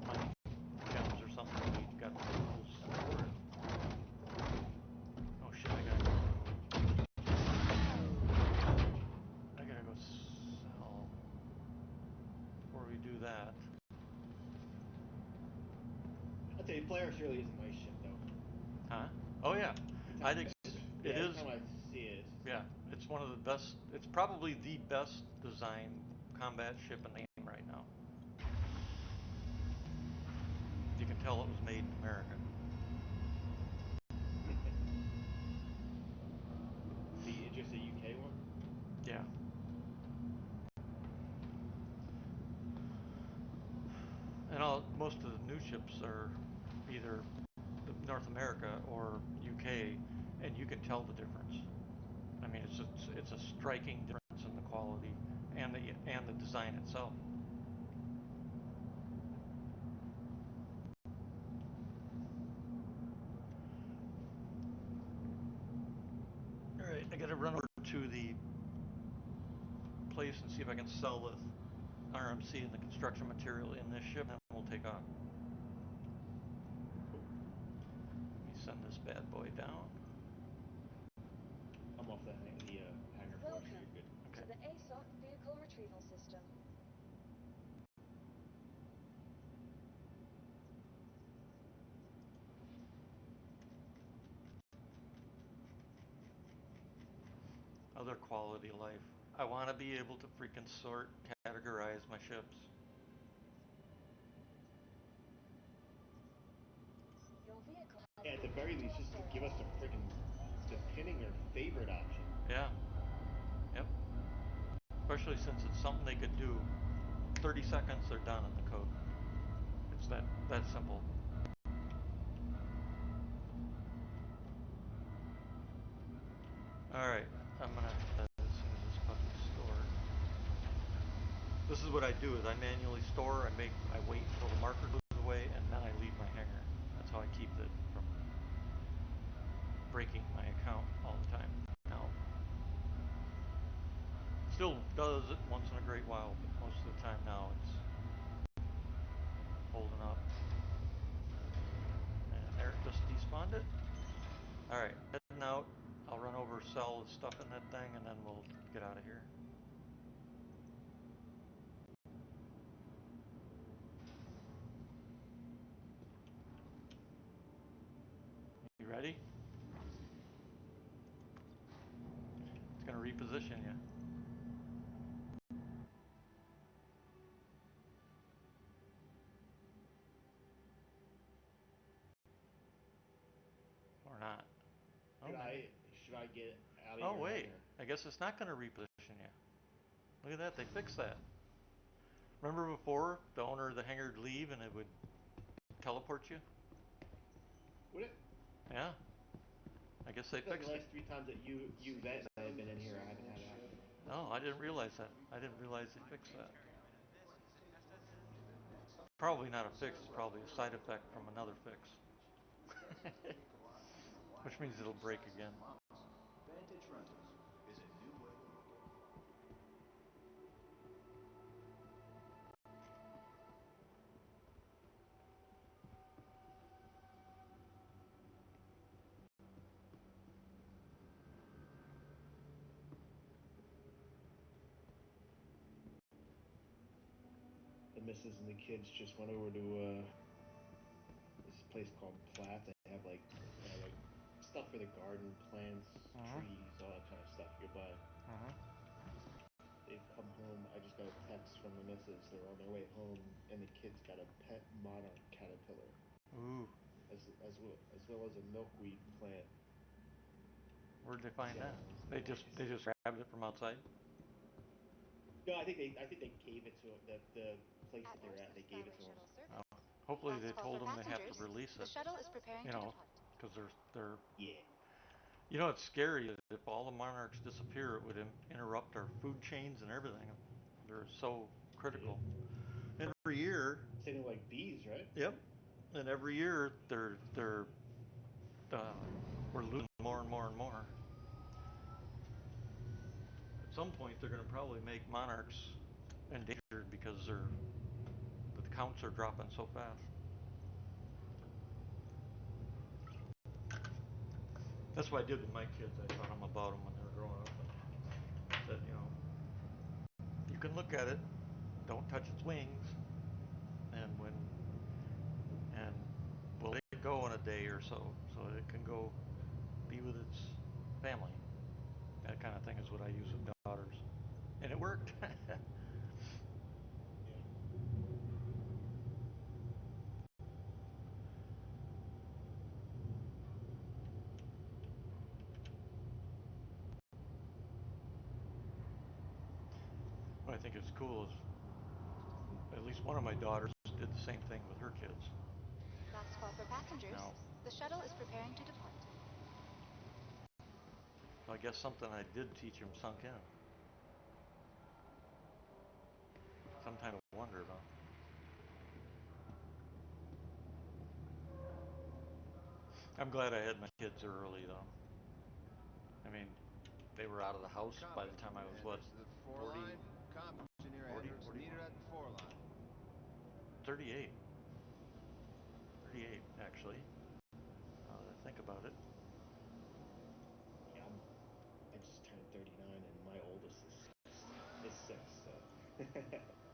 A: money gems or something, we've got the tools for it. Oh shit, I gotta go sell. Before we do that.
B: I'll tell you, Polaris really is a nice ship though.
A: Huh? Oh yeah. I think it is.
B: Every time I see it.
A: Yeah, it's one of the best. It's probably the best designed combat ship in the game right now. You can tell it was made in America.
B: Just a UK one?
A: Yeah. And most of the new ships are either North America or UK, and you can tell the difference. I mean, it's a striking difference in the quality and the design itself. All right, I got to run over to the place and see if I can sell the RMC and the construction material in this ship, and we'll take off. Let me send this bad boy down.
B: I'm off the hangar floor, so you're good.
D: To the ASOC vehicle retrieval system.
A: other quality of life. I want to be able to freaking sort, categorize my ships.
D: Your vehicle has
B: Yeah, at the
D: been
B: very
D: moved to
B: least,
D: a
B: just to give us
D: storage.
B: a freaking the pinning or favorite option.
A: Yeah, yep. Especially since it's something they could do 30 seconds, they're done in the code. It's that simple. All right, I'm gonna as soon as this puppy's stored. This is what I do: is I manually store. I wait until the marker goes away, and then I leave my hanger. That's how I keep it from breaking my account all the time. Now, still does it once in a great while, but most of the time now it's holding up. And there, it just despawned it. All right, heading out. I'll run over, sell the stuff in that thing, and then we'll get out of here. You ready? It's gonna reposition you. Or not. Oh,
B: Should
A: maybe.
B: I should I get out of
A: Oh,
B: here then?
A: wait.
B: Or?
A: I guess it's not going to reposition you. Look at that. They fixed that. Remember before the owner of the hangar would leave and it would teleport you?
B: Would it?
A: Yeah. I guess they
B: I feel like
A: fixed
B: the
A: it.
B: last 3 times that you Vent and I have been in here, I haven't had it happen.
A: No, I didn't realize that. I didn't realize they fixed that. Probably not a fix. It's probably a side effect from another fix. Which means it'll break again.
B: The missus and the kids just went over to this place called Platt. They have like stuff for the garden, plants,
A: Uh-huh.
B: trees, all that kind of stuff you buy.
A: Uh-huh.
B: They've come home. I just got a text from the missus. They're on their way home, and the kids got a pet monarch caterpillar,
A: Ooh.
B: as well as a milkweed plant.
A: Where'd they find
B: So
A: that? They just grabbed it from outside?
B: no, I think they gave it to the place that they're at. They gave it to them.
A: Oh. Hopefully they told them they have to release it. You know, because they're
B: Yeah.
A: it's scary that if all the monarchs disappear, it would interrupt our food chains and everything. They're so
B: Yeah.
A: critical. And every year,
B: Same thing like bees, right?
A: yep. And every year, uh, we're losing more and more and more. At some point, they're going to probably make monarchs endangered because the counts are dropping so fast. That's what I did with my kids. I taught them about them when they were growing up, and said, you can look at it, don't touch its wings, and and we'll let it go in a day or so it can go be with its family. That kind of thing is what I use with daughters, and it worked.
B: Yeah.
A: What I think is cool is at least one of my daughters did the same thing with her kids.
C: Last call for passengers.
A: Now,
C: The shuttle is preparing to depart.
A: I guess something I did teach him sunk in. Sometimes I wonder though. I'm glad I had my kids early though. I mean, they were out of the house by the time I was what, 40, 40, 41, 38. 38 actually. Now that I think about it.
B: Yeah. I just turned 39, and my oldest is 6. So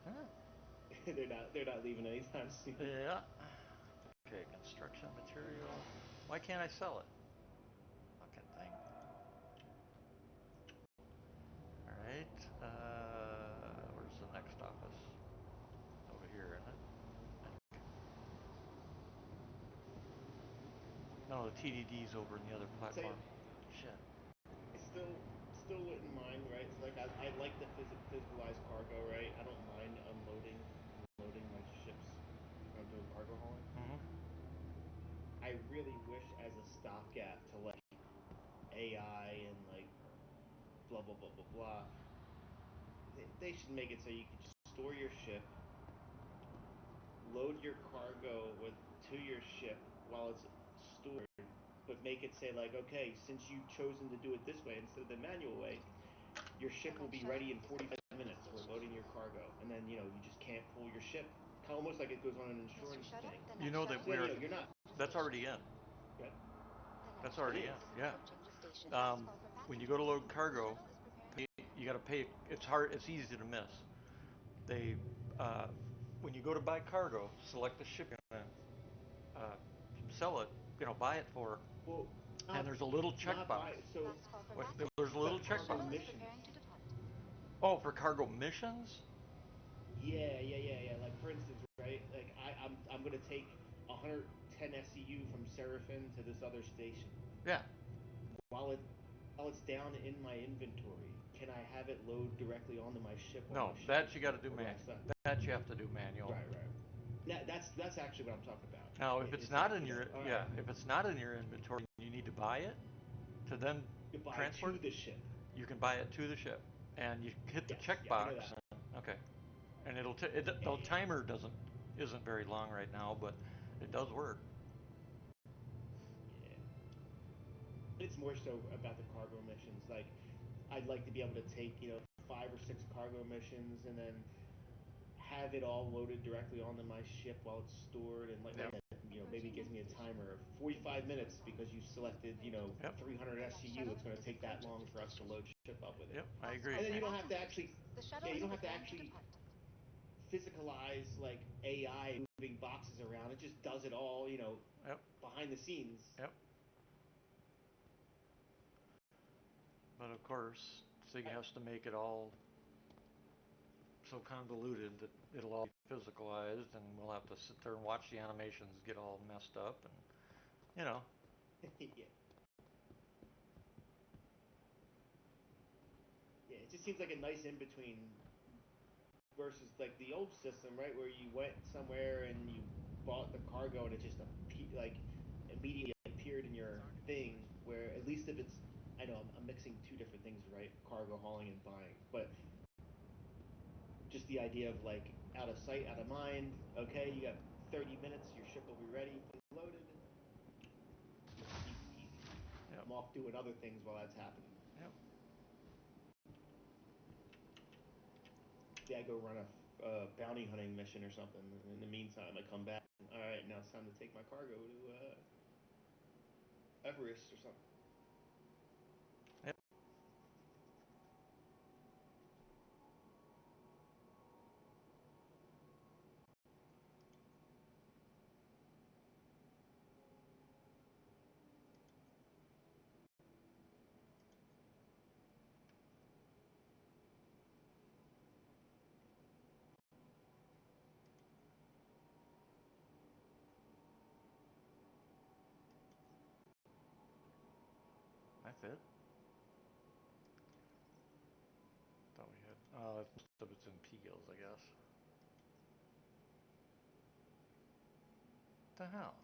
A: Huh.
B: they're not leaving anytime soon.
A: Yeah. Okay, construction material. Why can't I sell it? Fucking thing. right. Where's the next office? Over here, isn't it? I think. No, the TDD's over in the other
B: I'll tell you,
A: platform. Shit.
B: I still wouldn't mind, right? So like I like the physicalized cargo, right? I don't mind unloading and loading my ships when I'm doing cargo hauling.
A: Mm-hmm.
B: I really wish as a stopgap to like AI and like blah blah blah blah blah. They should make it so you can just store your ship, load your cargo with to your ship while it's stored, but make it say like, okay, since you've chosen to do it this way instead of the manual way, your ship will be ready in 45 minutes. We're loading your cargo, and then you just can't pull your ship. Almost like it goes on an insurance thing.
A: You know that
B: So then
A: we're.
B: you're not.
A: That's already in.
B: Good.
A: That's
B: It
A: already
B: is.
A: in. Yeah. When you go to load cargo, you got to pay. It's hard. It's easy to miss. They, uh, when you go to buy cargo, select the ship you're gonna uh, sell it. Buy it for,
B: Well,
A: and
B: not
A: there's a little
B: not
A: checkbox.
B: by so
A: There's a little
B: cargo
A: checkbox.
B: missions.
A: Oh, for cargo missions?
B: Yeah. Like for instance, right? Like I'm gonna take 110 SCU from Seraphim to this other station.
A: Yeah.
B: While it while it's down in my inventory, can I have it load directly onto my ship while
A: No,
B: my ship is
A: that you got to
B: stored,
A: do
B: or do I
A: manual.
B: set?
A: That you have to do manual.
B: Right. That's actually what I'm talking about.
A: Now, if it's
B: It's
A: not in
B: actually
A: your
B: that. All
A: yeah,
B: right,
A: if it's not in your inventory, you need to buy it to then
B: you buy
A: transport.
B: to the ship.
A: You can buy it to the ship, and you hit the
B: Yes, yep, I know
A: checkbox.
B: that.
A: Okay, and the
B: Yeah.
A: timer isn't very long right now, but it does work.
B: Yeah. It's more so about the cargo missions. Like, I'd like to be able to take, 5 or 6 cargo missions and then have it all loaded directly onto my ship while it's stored, and like
A: Yep.
B: that, maybe gives me a timer of 45 minutes because you've selected,
A: Yep.
B: 300 SCU. It's going to take that long for us to load ship up with it.
A: Yep. I agree.
B: And then you don't have to actually, yeah, you don't have to actually physicalize like AI moving boxes around. It just does it all,
A: Yep.
B: behind the scenes.
A: Yep. But of course, Sig
B: I,
A: has to make it all so convoluted that it'll all be physicalized, and we'll have to sit there and watch the animations get all messed up, and you know.
B: yeah, yeah, it just seems like a nice in between versus like the old system, right, where you went somewhere and you bought the cargo and it just immediately appeared in your thing. Where at least if it's, I know I'm mixing two different things, right? Cargo hauling and buying, but just the idea of like out of sight, out of mind. Okay, you got 30 minutes, your ship will be ready, fully loaded. Easy peasy.
A: Yep.
B: I'm off doing other things while that's happening.
A: Yep.
B: Yeah, I go run a bounty hunting mission or something. In the meantime, I come back. All right, now it's time to take my cargo to Everest or something.
A: Yep. That's it. Thought we had. Most of it's in P gills, I guess. What the hell?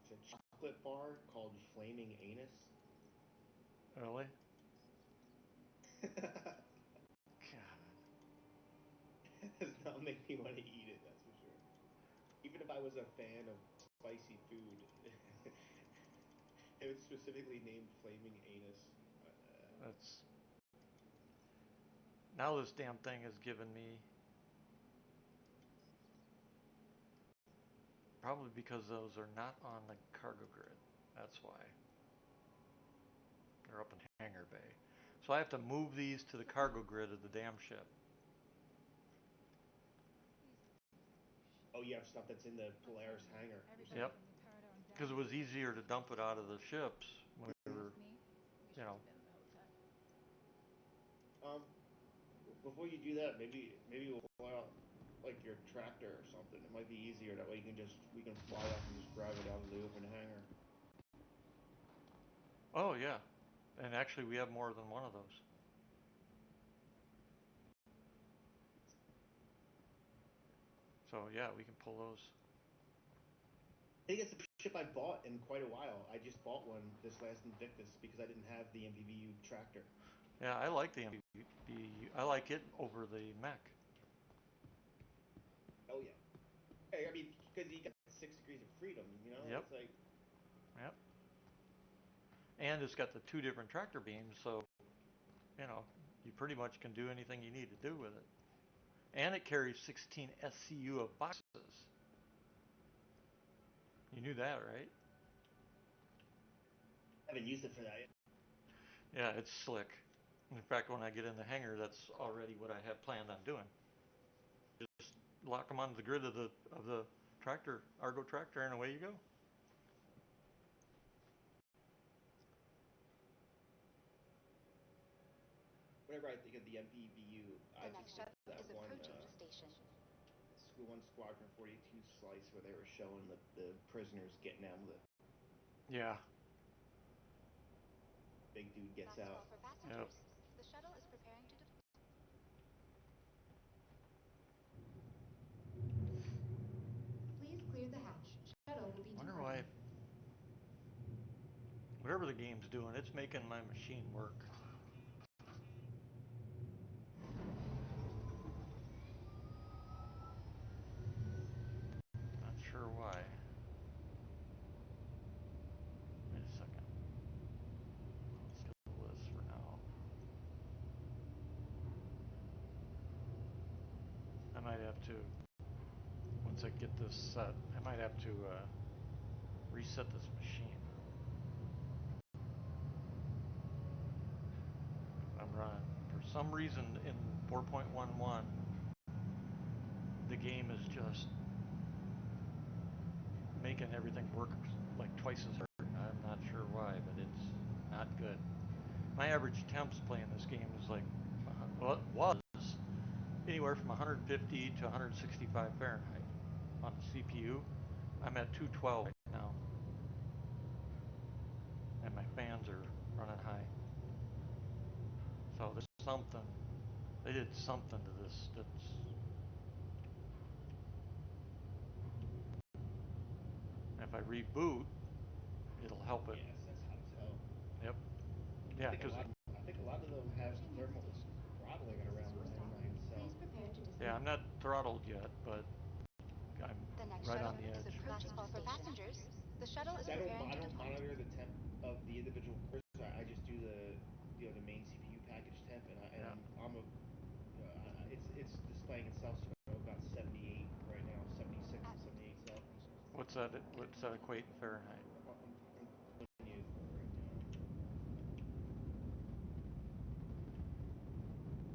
B: It's a chocolate bar called Flaming Anus.
A: Really?
B: It
A: God.
B: does not make me want to eat it. That's for sure. Even if I was a fan of spicy food, it was specifically named Flaming Anus.
A: That's now this damn thing has given me probably because those are not on the cargo grid. That's why they're up in hangar bay. So I have to move these to the cargo grid of the damn ship.
B: Oh, you have stuff that's in the Polaris hangar. You're saying?
A: Yep. Because it was easier to dump it out of the ships when we were, you know.
B: Um, before you do that, maybe we'll pull out like your tractor or something. It might be easier that way. We can fly up and just drive it out of the open hangar.
A: Oh yeah, and actually we have more than one of those. So yeah, we can pull those.
B: I think it's the ship I bought in quite a while. I just bought one this last Invictus because I didn't have the MVVU tractor.
A: Yeah, I like the MBU. I like it over the mech.
B: Oh yeah. Hey, I mean, because you got 6 degrees of freedom,
A: Yep,
B: it's like
A: yep. And it's got the two different tractor beams, so you know you pretty much can do anything you need to do with it. And it carries 16 SCU of boxes. You knew that, right?
B: I haven't used it for that yet.
A: Yeah, it's slick. In fact, when I get in the hangar, that's already what I have planned on doing. Just lock them onto the grid of the tractor, Argo tractor, and away you go.
B: Whenever I think of the MVVU, I
C: The
B: just
C: next
B: think
C: shuttle
B: of that
C: is approaching the station.
B: one Squadron 42 slice where they were showing the prisoners getting out. The
A: Yeah.
B: big dude gets
C: Last call
B: out.
C: for
A: Yep.
C: passengers. The shuttle is preparing to depart. Please clear the hatch. Shuttle will be
A: Wonder why,
C: departing.
A: whatever the game's doing, it's making my machine work. Not sure why. Wait a second. Schedule this for now. I might have to, once I get this set, I might have to reset this machine. I'm running. For some reason in 4.11, the game is just making everything work like twice as hard. I'm not sure why, but it's not good. My average temps playing this game is like, well, it was anywhere from 150 to 165 Fahrenheit on the CPU. I'm at 212 right now, and my fans are running high. So there's something. They did something to this that's. If I reboot, it'll help it.
B: Yes, that's hot as hell.
A: Yep.
B: I
A: Yeah,
B: think a
A: because
B: lot. I think a lot of them have
C: Approaching the
B: thermal
C: station.
B: throttling
C: If
B: at
C: this is
B: around
C: your stop,
B: 99 cell.
C: please prepare to
A: yeah,
C: dismount.
A: I'm not throttled yet, but I'm
C: The next
A: right
C: shuttle
A: on the
C: is
A: edge.
C: approaching the station. Passengers, the shuttle is
B: So
C: preparing
B: I
C: to
B: don't
C: depart.
B: monitor the temp of the individual cores. I just do the main CPU package temp,
A: Yeah.
B: I'm a it's displaying itself. So about 78 right now, 76 and 78 cell.
A: What's that? What's that equate in Fahrenheit?
B: I'm telling you right now,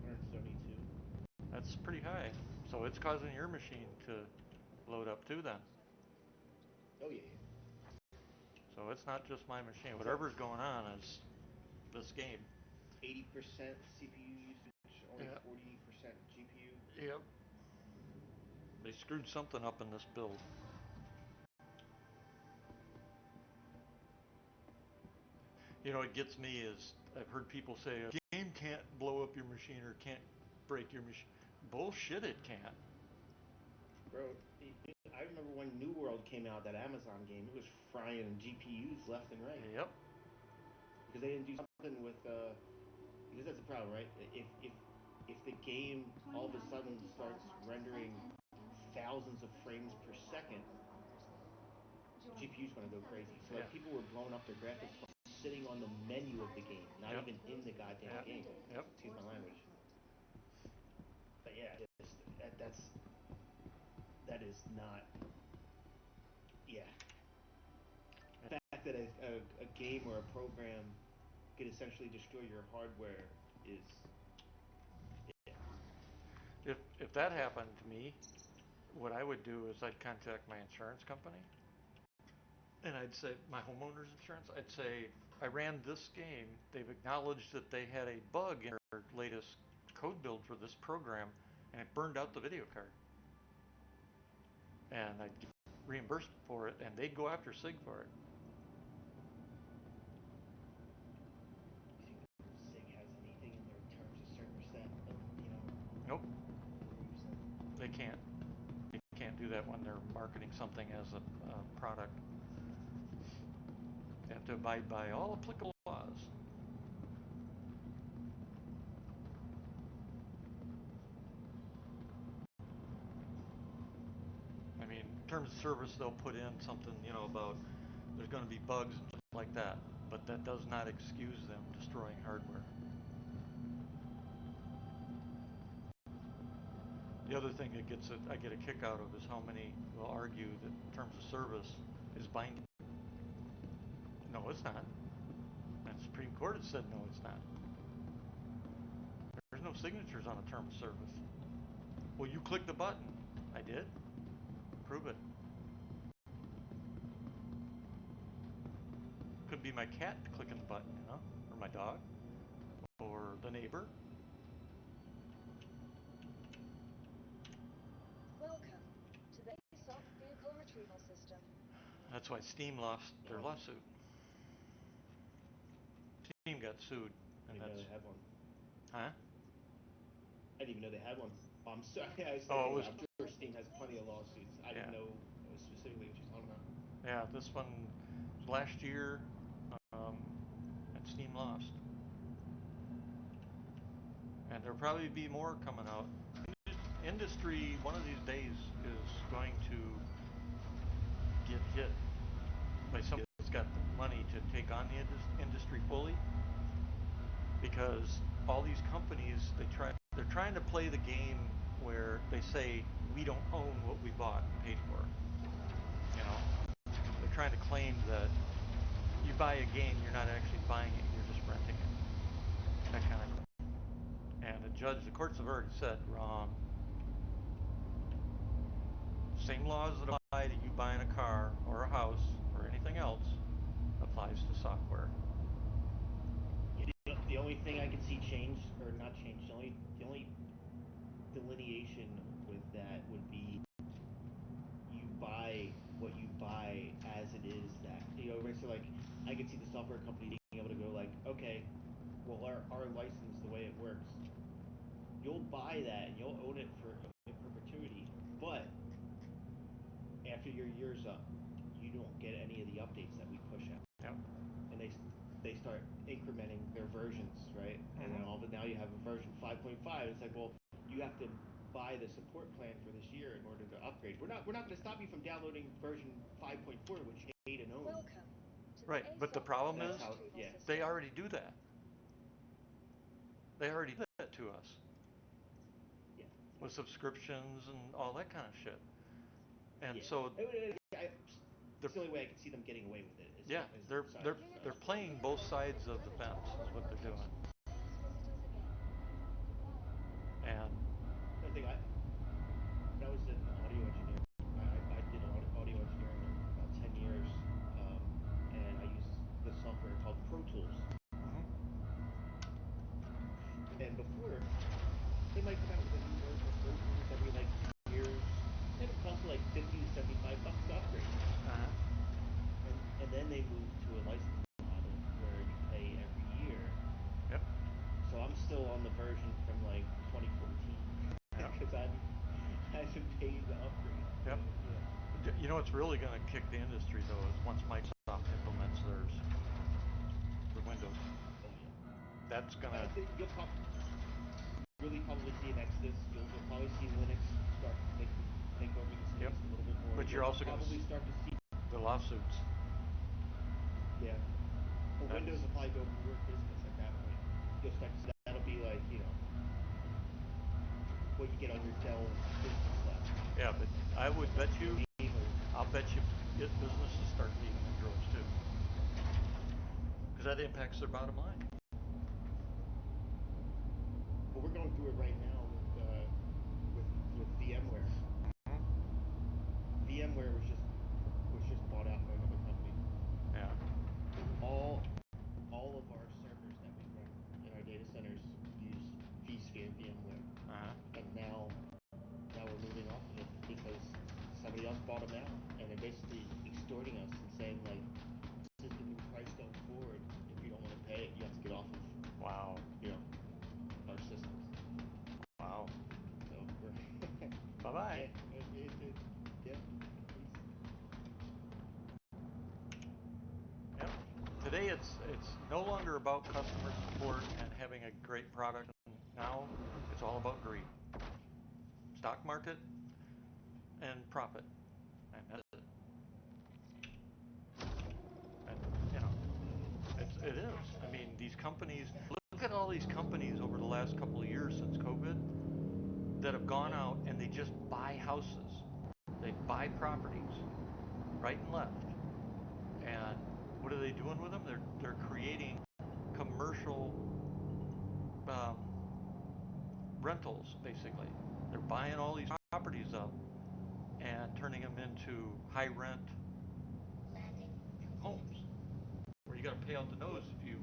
B: 172.
A: That's pretty high. So it's causing your machine to load up too then.
B: Oh yeah.
A: So it's not just my machine.
B: It's at
A: Whatever's going on is this game.
B: 80% CPU usage, only
A: Yeah.
B: 40% GPU.
A: Yep. They screwed something up in this build. You know, what gets me is I've heard people say a game can't blow up your machine or can't break your machine. Bullshit, it can't.
B: Bro, I remember when New World came out, that Amazon game, it was frying GPUs left and right
A: Yep.
B: because they didn't do something with because that's the problem, right? If the game all of a sudden
C: 29:55
B: starts
C: marks the
B: rendering
C: descent and ascent
B: thousands of
C: sequence
B: frames per
C: for
B: second,
C: passengers on Thursday. Join
B: GPU's going to go
C: intelligence
B: crazy. So
A: Yeah.
B: like people were blowing up their graphics cards sitting on the menu of the game, not
A: Yep.
B: even in the goddamn
A: Yeah.
C: every
B: game.
C: day
A: Yep.
B: Excuse
C: towards
B: my
C: the
B: language.
C: airport.
B: But yeah, that is not. Yeah, the fact that a game or a program could essentially destroy your hardware is yeah,
A: If
B: not
A: that
B: good.
A: happened to me, what I would do is I'd contact my insurance company and I'd say my homeowner's insurance. I'd say I ran this game. They've acknowledged that they had a bug in their latest code build for this program, and it burned out the video card. And I'd get reimbursed for it, and they'd go after SIG for it.
B: SIG has anything in their terms of service that,
A: Nope,
B: proves that?
A: they can't. They can't do that when they're marketing something as a product. They have to abide by all applicable laws. I mean, in terms of service, they'll put in something, about there's going to be bugs and stuff like that, but that does not excuse them destroying hardware. The other thing that I get a kick out of is how many will argue that terms of service is binding. No, it's not. And the Supreme Court has said no, it's not. There's no signatures on a term of service. Well, you click the button. I did. Prove it. Could be my cat clicking the button, or my dog, or the neighbor.
D: Welcome to the ASOP Vehicle Retrieval System.
A: That's why Steam lost their lawsuit. Steam got sued.
B: I didn't even know they had one.
A: Huh?
B: I didn't even know they had one. Oh, I'm sorry. I'm sure Steam has plenty of lawsuits. I didn't know specifically what you're talking about.
A: Yeah, this one last year, and Steam lost. And there'll probably be more coming out. Industry, one of these days, is going to get hit by somebody that's got the money to take on the industry fully, because all these companies, they're trying to play the game where they say we don't own what we bought and paid for. They're trying to claim that you buy a game, you're not actually buying it, you're just renting it. That kind of crap. And the courts have already said, wrong. Same laws that apply to you buying a car or a house or anything else applies to software.
B: The only thing I could see change, or not change, the only delineation with that would be you buy what you buy as it is that. So like I could see the software company being able to go like, okay, well our license, the way it works, you'll buy that and you'll own it in perpetuity, but after your year's up, you don't get any of the updates that we push out.
A: Yep.
B: And they start incrementing their versions, right? Mm-hmm. And then now you have a version 5.5. It's like, well, you have to buy the support plan for this year in order to upgrade. We're not going to stop you from downloading version 5.4, which you hate and own.
D: Welcome to
A: right, but the problem is they already do that. They already did that to us.
B: Yeah.
A: With subscriptions and all that kind of shit. And so
B: that's the only way I can see them getting away with it.
A: They're playing both sides of the fence is what they're doing. And
B: I think when I was an audio engineer, I did audio engineering for about 10 years, and I used the software called Pro Tools.
A: Mm-hmm.
B: And before, they might come out with a new version of Pro Tools every like 2 years. And it cost like $50 to $75 to upgrade.
A: Uh-huh.
B: And then they moved to a licensing model where you pay every year.
A: Yep.
B: So I'm still on the version from like 2014 because I haven't paid the upgrade.
A: Yep. You know what's really going to kick the industry though is once Microsoft implements theirs for Windows.
B: Oh, yeah.
A: That's going to.
B: You'll really probably see an exodus. You'll probably see Linux start to take over the space a little bit more.
A: But you're also going to
B: start to see
A: the lawsuits.
B: Yeah. Well, Windows will probably go more business at that point. You'll start to see that'll be like, what you get on your Dell business stuff.
A: Yeah, but I would bet you, I'll bet you businesses start leaving in droves too. Because that impacts their bottom line.
B: Well, we're going through it right now with VMware.
A: Mm-hmm.
B: VMware was just bought out by another company.
A: Yeah.
B: All of our servers that we run in our data centers use vSphere VMware.
A: today it's no longer about customer support and having a great product. Now it's all about greed, stock market, and profit, and that's it. And you know, it is. I mean, these companies. Look at all these companies over the last couple of years since COVID that have gone out and they just buy houses, they buy properties right and left. And what are they doing with them? They're creating commercial um, rentals, basically. They're buying all these properties up and turning them into high rent homes where you got to pay out the nose if you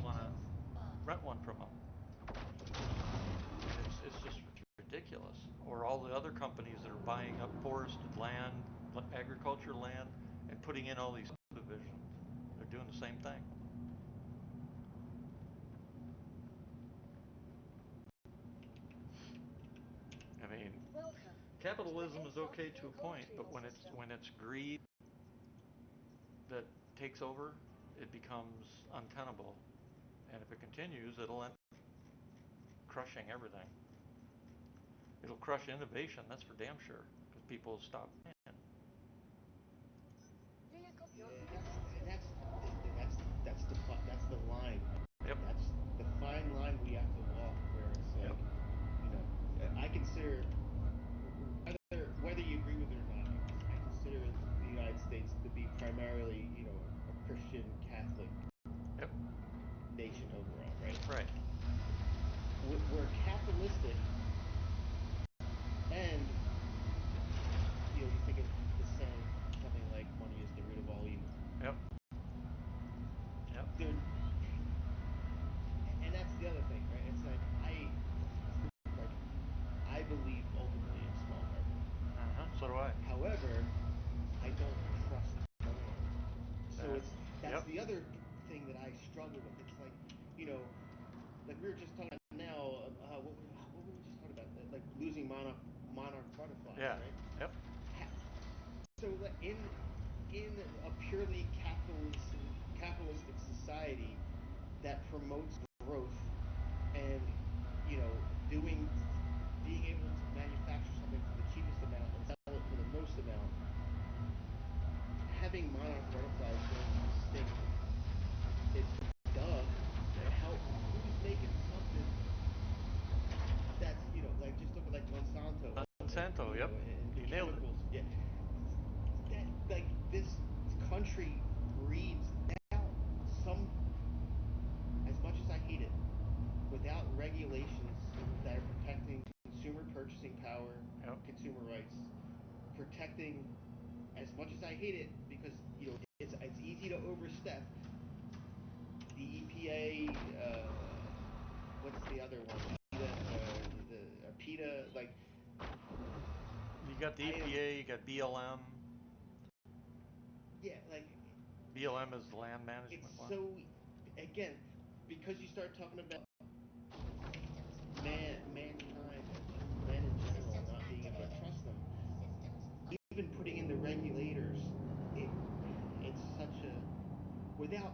A: want to rent one from them. It's just ridiculous. Or all the other companies that are buying up forested land, agriculture land, and putting in all these subdivisions. They're doing the same thing. I mean,
D: Welcome
A: capitalism
D: to
A: is
D: the
A: okay to a
D: vehicle
A: point, but
D: retrieval system.
A: when it's greed that takes over, it becomes untenable. And if it continues, it'll end up crushing everything. It'll crush innovation, that's for damn sure, because people stop paying.
D: Vehicle, your
B: Yeah,
D: vehicle is
B: and
D: ready.
B: that's the line.
A: Yep.
B: That's the fine line we have to walk, where it's
A: Yep.
B: like, I consider, whether you agree with it or not, I consider the United States to be primarily, a Christian Catholic
A: Yep.
B: nation overall, right?
A: Right.
B: We're capitalistic, and you think of the saying, something like money is the root of all evil.
A: Yep. Yep.
B: Dude, and that's the other thing, right? It's like I believe ultimately in small government.
A: So do I.
B: However, I don't trust no one. So that's
A: Yep.
B: the other thing that I struggle with. It's like, like we were just talking about now. What were we just talking about? Like losing monarch butterflies,
A: Yeah.
B: right?
A: Yep.
B: So in a purely capitalistic society that promotes growth and doing being able to manufacture something for the cheapest amount and sell it for the most amount, having monarch butterflies going extinct, it's duh.
A: Yep.
B: Who's making something that's like, just look at like Monsanto.
A: Monsanto.
B: And,
A: Yep.
B: and
A: You nailed it.
B: chemicals. Yeah. That, like, this country breeds out some, as much as I hate it, without regulations that are protecting consumer purchasing power,
A: Yep.
B: consumer rights, protecting, as much as I hate it, because it's easy to overstep. The EPA, what's the other one? PETA, like,
A: You got the EPA. You got BLM.
B: yeah, like,
A: BLM is the land
B: it's
A: management one.
B: so, again, because you start talking about mankind and just men in general not being able to trust them, even putting in the regulators, it's such a, without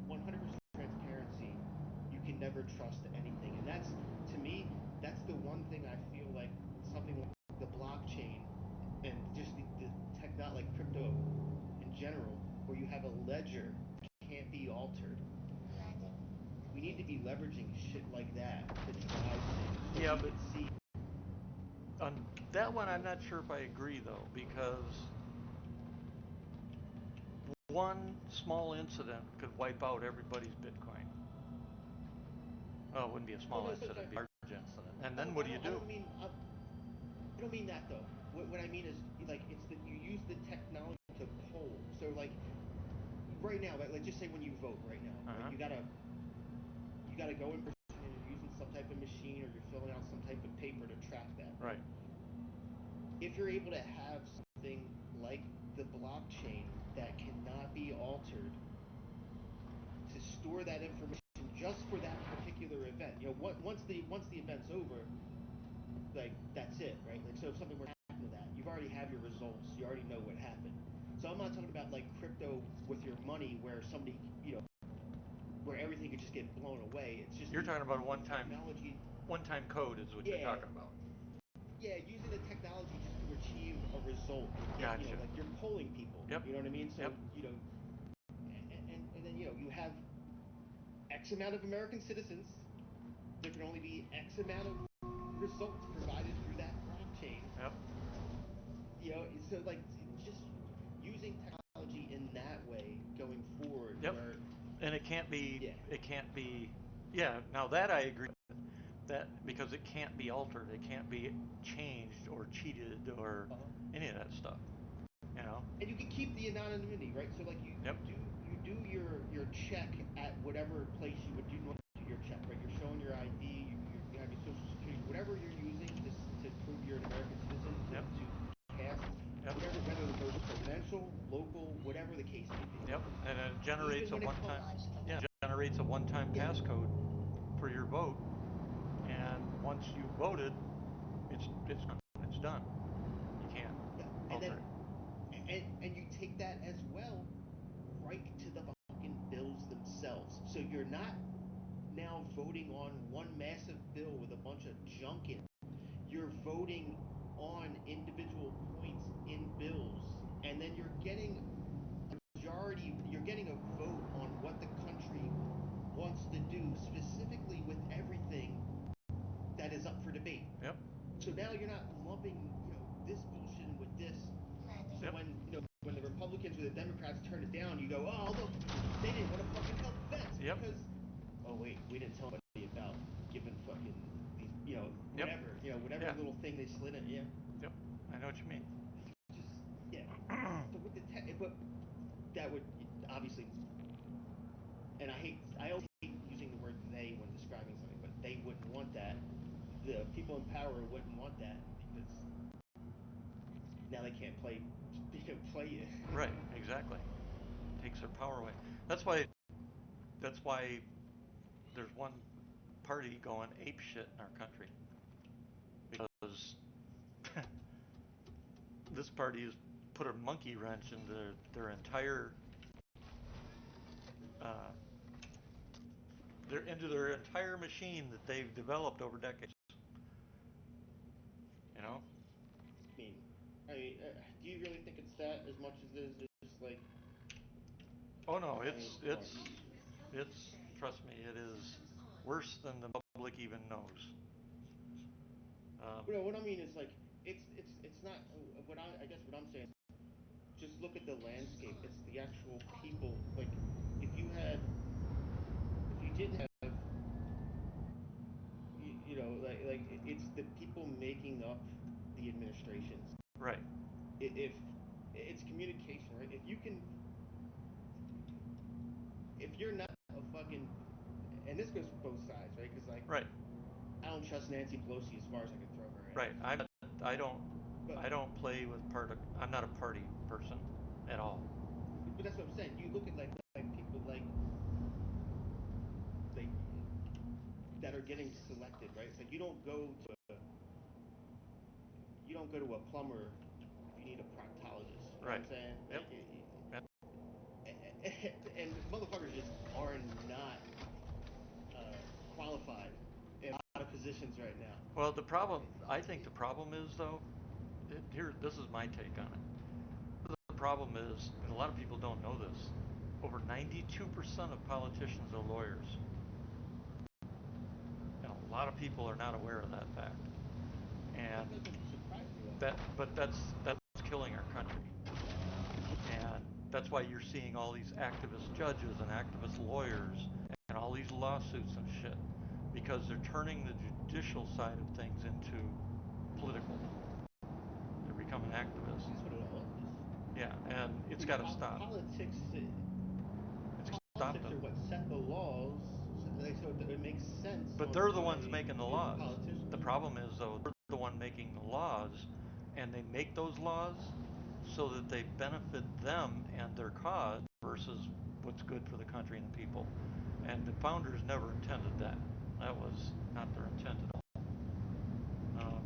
B: 100% transparency, you can never trust anything. And that's, to me, that's the one thing I feel like something like the blockchain and just the like crypto in general, where you have a ledger that can't be altered. We need to be leveraging shit like that to drive things. So
A: Yeah,
B: we
A: but
B: can see.
A: on that one, I'm not sure if I agree though, because one small incident could wipe out everybody's Bitcoin. Well, it wouldn't be a
B: Well,
A: small
B: no,
A: incident; it'd be a large incident. And then what do you do?
B: I don't mean that though. What I mean is, like, it's that you use the technology to poll. So like right now, like just say when you vote right now, right, you gotta go in person and you're using some type of machine or you're filling out some type of paper to track that.
A: Right.
B: If you're able to have something like the blockchain that cannot be altered to store that information just for that particular event, once the event's over, like, that's it, right? Like, so if something were to happen to that, you already have your results. You already know what happened. So I'm not talking about like crypto with your money where somebody, where everything could just get blown away. It's just
A: You're talking about a one-time
B: technology.
A: code is what you're
B: Yeah,
A: talking about.
B: yeah, using the technology just to achieve a result. That,
A: Gotcha.
B: like you're polling people.
A: Yep.
B: You know what I mean? So
A: Yep.
B: and then you have X amount of American citizens. There can only be X amount of results provided through that blockchain.
A: Yep.
B: So like just using technology in that way going forward.
A: Yep.
B: Where
A: And it can't be.
B: yeah.
A: It can't be. Yeah. Now that I agree with that, because it can't be altered. It can't be changed or cheated or any of that stuff. You know.
B: And you can keep the anonymity, right? So like
A: Yep.
B: you do your check at whatever place you would do your check, right? You're showing your ID, you have your social security, whatever you're using to prove you're an American citizen,
A: Yep.
B: to cast,
A: Yep.
B: whether it goes presidential, local, whatever the case may be.
A: Yep. And it generates
B: Even
A: a
B: when it
A: one-time.
B: comes,
A: Yeah. Generates a one-time
B: yeah,
A: passcode for your vote, and once you voted, it's done. You can't
B: and then
A: alter it.
B: and you take that as well right to the fucking bills themselves. So you're not now voting on one massive bill with a bunch of junk in it. You're voting on individual points in bills, and then you're getting a majority. You're getting a vote on what the country wants to do specifically with everything that is up for debate.
A: Yep.
B: So now you're not lumping, this bullshit in with this. So
A: Yep.
B: when the Republicans or the Democrats turn it down, you go, oh look, they didn't want to fucking help vets.
A: Yep.
B: Because oh wait, we didn't tell anybody about giving fucking these,
A: Yep.
B: whatever, whatever
A: Yeah.
B: little thing they slid in. Yeah.
A: Yep. I know what you mean.
B: Just yeah. But with but that would obviously, and I always hate using the word they when describing something, but they wouldn't want that. The people in power wouldn't want that because now they can't play it.
A: Right. Exactly. Takes their power away. That's why. That's why there's one party going ape shit in our country, because this party has put a monkey wrench into their entire uh, their entire machine that they've developed over decades. You know?
B: mean, do you really think it's that as much as it is just like?
A: Oh no,
B: I mean, come on.
A: it's trust me, it is worse than the public even knows. Um,
B: What I mean is like it's not what I guess what I'm saying. Just look at the landscape. It's the actual people. Like if you had if you didn't have like it's the people making up the administrations.
A: right,
B: If it's communication, right? If you're not a fucking, and this goes for both sides, right? Because like
A: right,
B: I don't trust Nancy Pelosi as far as I can throw her
A: right.
B: out.
A: I don't
B: But
A: I don't play with I'm not a party person at all.
B: but that's what I'm saying. You look at like people like that are getting selected, right? It's like you don't go to a plumber if you need a proctologist. You know what
A: Right.
B: I'm saying?
A: Yep. Yep.
B: And motherfuckers just are not uh, qualified in a lot of positions right now.
A: Well, I think the problem is though, this is my take on it. The problem is, and a lot of people don't know this, over 92% of politicians are lawyers. And a lot of people are not aware of that fact. And
B: That doesn't surprise me though.
A: that's killing our country. And that's why you're seeing all these activist judges and activist lawyers and all these lawsuits and shit, because they're turning the judicial side of things into political. They're becoming activists.
B: That's what it all is.
A: Yeah, and it's
B: See,
A: got to stop.
B: Politics,
A: It's got to stop
B: politics
A: them.
B: are what set the laws, so it makes sense
A: But
B: on
A: they're the
B: why
A: ones making the
B: the
A: laws.
B: politicians.
A: The problem is, though, they're the one making the laws, and they make those laws so that they benefit them and their cause versus what's good for the country and the people. And the founders never intended that. That was not their intent at all.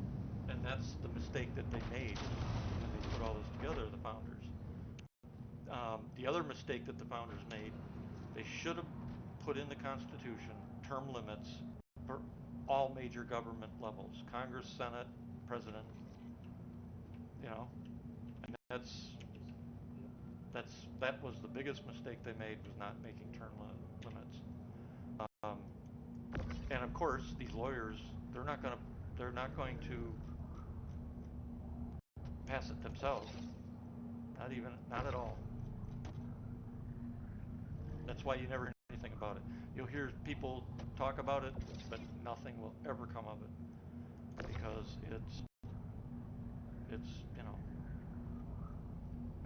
A: And that's the mistake that they made when they put all this together, the founders. The other mistake that the founders made, they should have put in the Constitution term limits for all major government levels: Congress, Senate, President. You know, and that was the biggest mistake they made, was not making term limits. Um, and of course, these lawyers, they're not going to pass it themselves. Not at all. That's why you never hear anything about it. You'll hear people talk about it, but nothing will ever come of it, because it's you know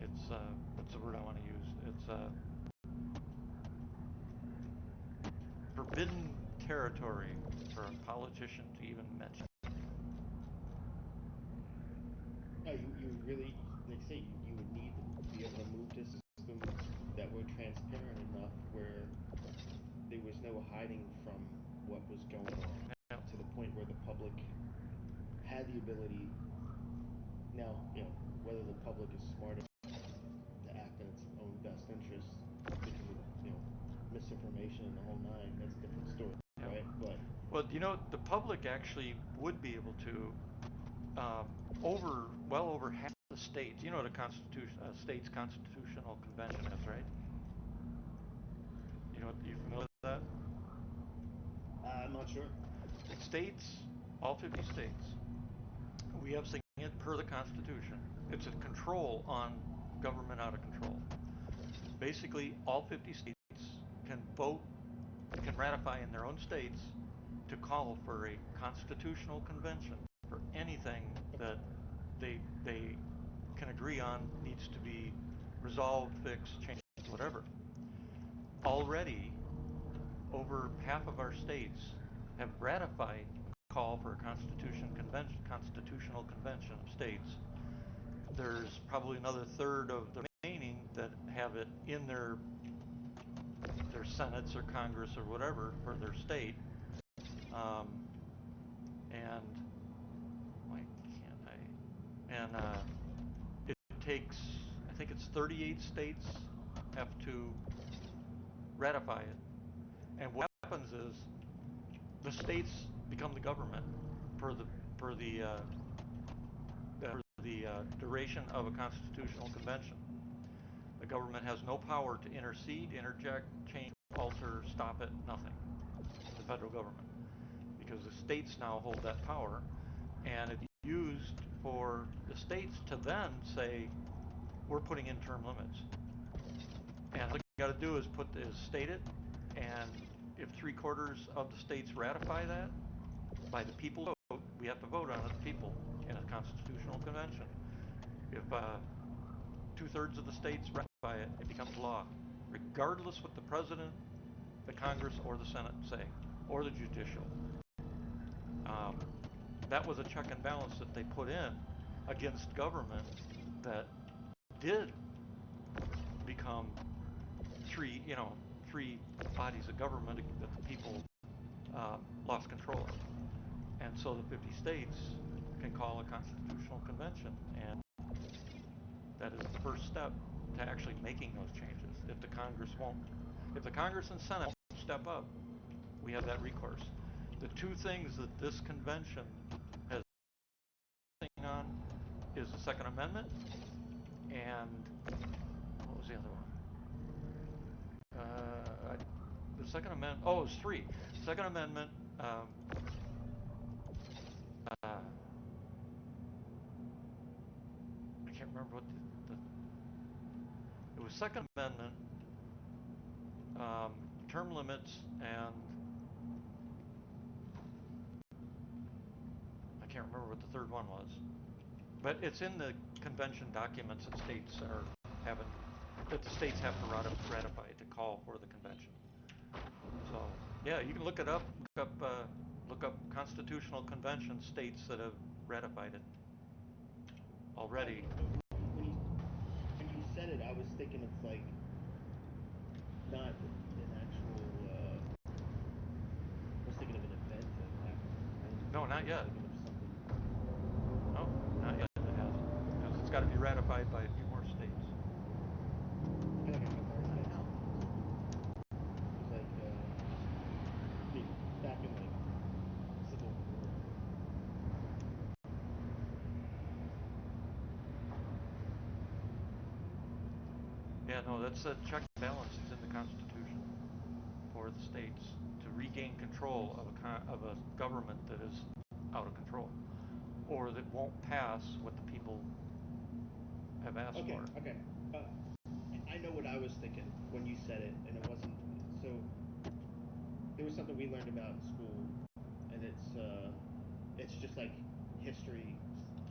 A: it's what's the word I want to use? It's forbidden territory for a politician to even mention.
B: No, you really, like I say, you would need to be able to move to systems that were transparent enough where there was no hiding from what was going on,
A: Yeah.
B: to the point where the public had the ability. Now, whether the public is smart enough to act in its own best interest because of, misinformation and the whole nine, that's a different story,
A: Yeah.
B: right? But
A: Well, the public actually would be able to, um, well over half the states. You know what a constitution, a state's constitutional convention is, right? You familiar with that?
B: I'm not sure.
A: The states, all 50 states, we have it per the Constitution. It's a control on government out of control. Basically, all 50 states can vote, can ratify in their own states to call for a constitutional convention for anything that they can agree on needs to be resolved, fixed, changed, whatever. Already, over half of our states have ratified a call for a constitutional convention of states. There's probably another third of the remaining that have it in their senates or Congress or whatever for their state. Um, and why can't I? And it takes, I think it's 38 states have to ratify it. And what happens is the states become the government for the duration of a constitutional convention. The government has no power to intercede, interject, change, alter, stop it, nothing. The federal government, because the states now hold that power, and it's used for the states to then say, we're putting in term limits. And all you got to do is state it, and if 3/4 of the states ratify that, by the people vote, we have to vote on it, the people, in a constitutional convention. If 2/3 of the states ratify it, it becomes law, regardless what the president, the Congress, or the Senate say, or the judicial. Um, that was a check and balance that they put in against government that did become three bodies of government that the people lost control of. And so the 50 states can call a constitutional convention, and that is the first step to actually making those changes. If the Congress and Senate won't step up, we have that recourse. The two things that this convention has on is the Second Amendment and what was the other one? The Second Amendment. Oh, it was three. Second Amendment. I can't remember what it was. Second Amendment, term limits, and I can't remember what the third one was. But it's in the convention documents that the states have to ratify to call for the convention. So yeah, you can look it up. Look up constitutional convention states that have ratified it already.
B: When you said it, I was thinking of like not an actual. I was thinking of an event that happened.
A: No, not yet. No,
B: Thinking of something.
A: not yet. It hasn't. It's got to be ratified by a few more states.
B: I
A: Yeah, no, that's a check and balance. It's in the Constitution for the states to regain control of a government that is out of control or that won't pass what the people have asked
B: Okay,
A: for.
B: okay. I know what I was thinking when you said it, and it wasn't. So there was something we learned about in school, and it's just like history,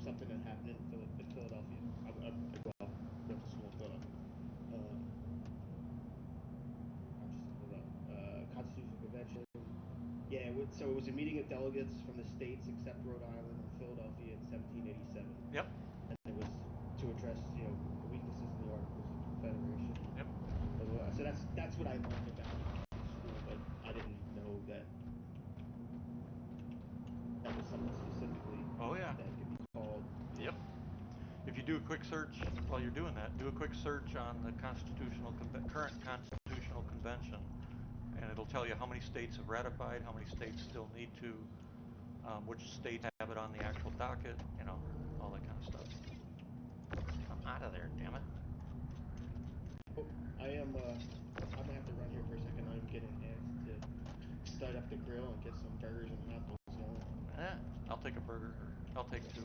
B: something that happened in Philadelphia. Went to school in Philadelphia. Hold on. Constitutional Convention. Yeah, so it was a meeting of delegates from the states except Rhode Island and Philadelphia in 1787.
A: Yep.
B: And it was to address, the weaknesses in the Articles of Confederation.
A: Yep.
B: So that's what I learned about school, but I didn't know that that was something specifically.
A: Oh yeah.
B: That could be called.
A: Yep. If you do a quick search while you're doing that, do a quick search on the current constitutional convention, and it'll tell you how many states have ratified, how many states still need to, which states have it on the actual docket, all that kind of stuff. I'm out of there, damn it.
B: Oh, I'm gonna have to run here for a second. I'm getting asked to start up the grill and get some burgers and hot dogs going.
A: I'll take a burger. I'll take two.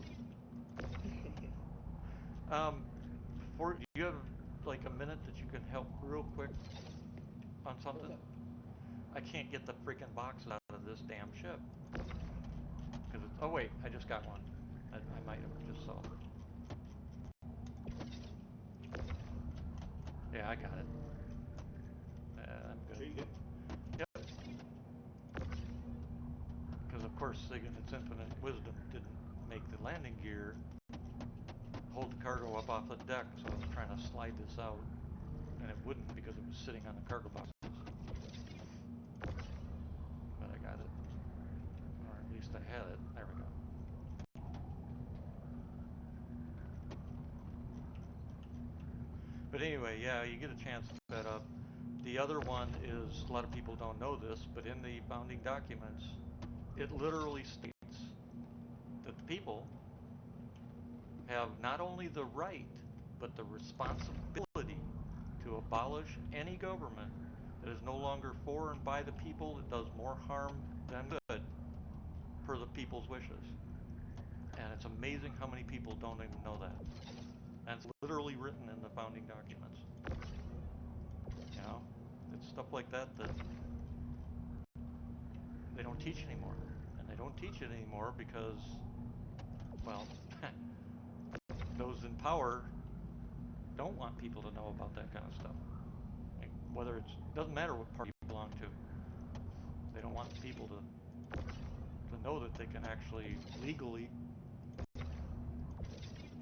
A: You have like a minute that you can help real quick on something? I can't get the freaking boxes out of this damn ship. Oh wait, I just got one. I might have just saw. Yeah, I got it. I'm good.
B: Are you good?
A: Yep. Because of course, Its infinite wisdom didn't make the landing gear hold the cargo up off the deck, so I was trying to slide this out, and it wouldn't because it was sitting on the cargo boxes. But I got it. Or at least I had it. There we go. But anyway, yeah, you get a chance to set up. The other one is, a lot of people don't know this, but in the founding documents, it literally states that the people have not only the right, but the responsibility to abolish any government that is no longer for and by the people, that does more harm than good, per the people's wishes. And it's amazing how many people don't even know that. And it's literally written in the founding documents. It's stuff like that they don't teach anymore. And they don't teach it anymore because, well, those in power don't want people to know about that kind of stuff. Like, doesn't matter what party you belong to. They don't want people to know that they can actually legally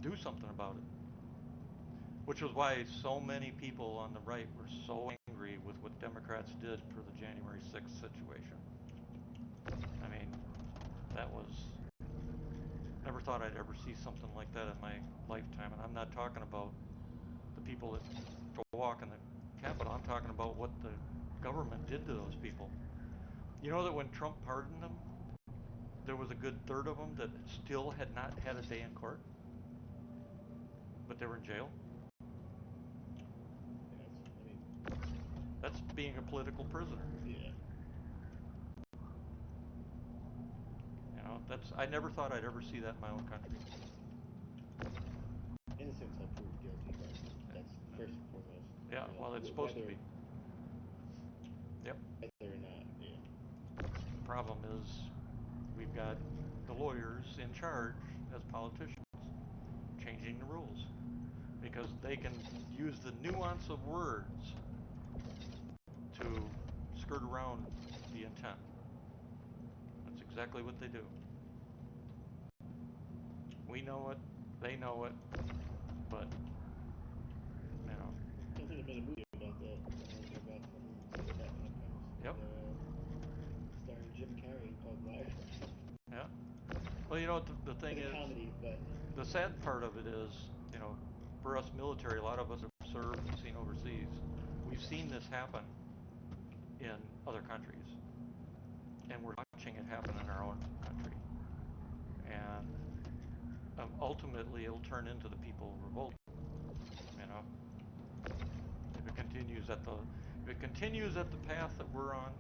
A: do something about it. Which was why so many people on the right were so angry with what Democrats did for the January 6th situation. I mean, that was... Never thought I'd ever see something like that in my lifetime. And I'm not talking about the people that go walk in the Capitol. I'm talking about what the government did to those people. You know that when Trump pardoned them, there was a good third of them that still had not had a day in court, but they were in jail? That's being a political prisoner.
B: Yeah.
A: I never thought I'd ever see that in my own country.
B: Innocent until proven guilty. That's first and foremost.
A: Yeah, well, it's supposed to be. Yep.
B: Whether or not, yeah.
A: The problem is we've got the lawyers in charge as politicians changing the rules because they can use the nuance of words to skirt around the intent. That's exactly what they do. We know it, they know it, but
B: There's been a movie about that, about something that happened.
A: Yep.
B: Starring Jim Carrey called Liar.
A: Yeah. Well, the thing is,
B: comedy, but
A: the sad part of it is, for us military, a lot of us have served and seen overseas. We've seen this happen in other countries, and we're watching it happen in our own country. And ultimately, it'll turn into the people revolting. if it continues at the path that we're on,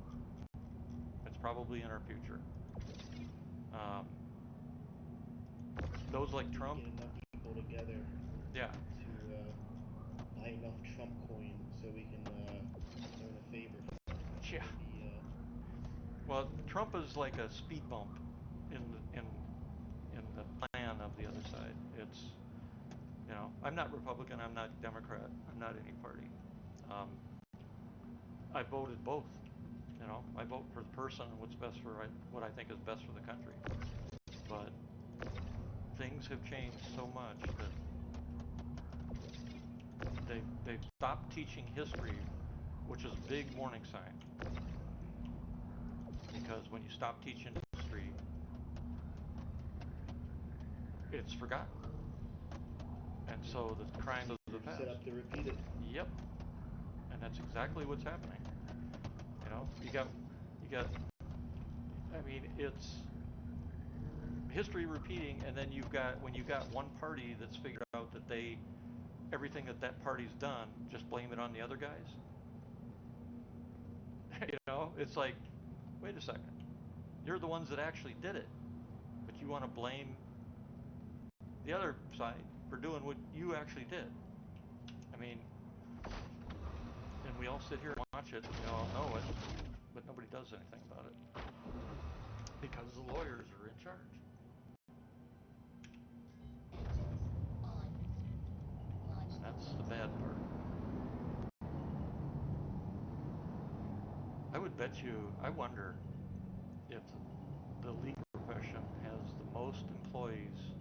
A: it's probably in our future. Um, those like Trump,
B: Get enough people together
A: yeah,
B: to buy enough Trump coin so we can earn a favor from
A: yeah.
B: the.
A: Well, Trump is like a speed bump in in the plan of the other side. It's, I'm not Republican, I'm not Democrat, I'm not any party. Um, I voted both. I vote for the person and what's best for what I think is best for the country. But things have changed so much that they've stopped teaching history, which is a big warning sign. Because when you stop teaching history, it's forgotten. And so the crimes of the past.
B: Set up to repeat it.
A: Yep. And that's exactly what's happening. You got. I mean, it's history repeating, and then when you've got one party that's figured out that everything that party's done, just blame it on the other guys. It's like, wait a second, you're the ones that actually did it, but you want to blame the other side for doing what you actually did. I mean, and we all sit here and watch it, and we all know it, but nobody does anything about it because the lawyers are in charge. And that's the bad part. I wonder if the legal profession has the most employees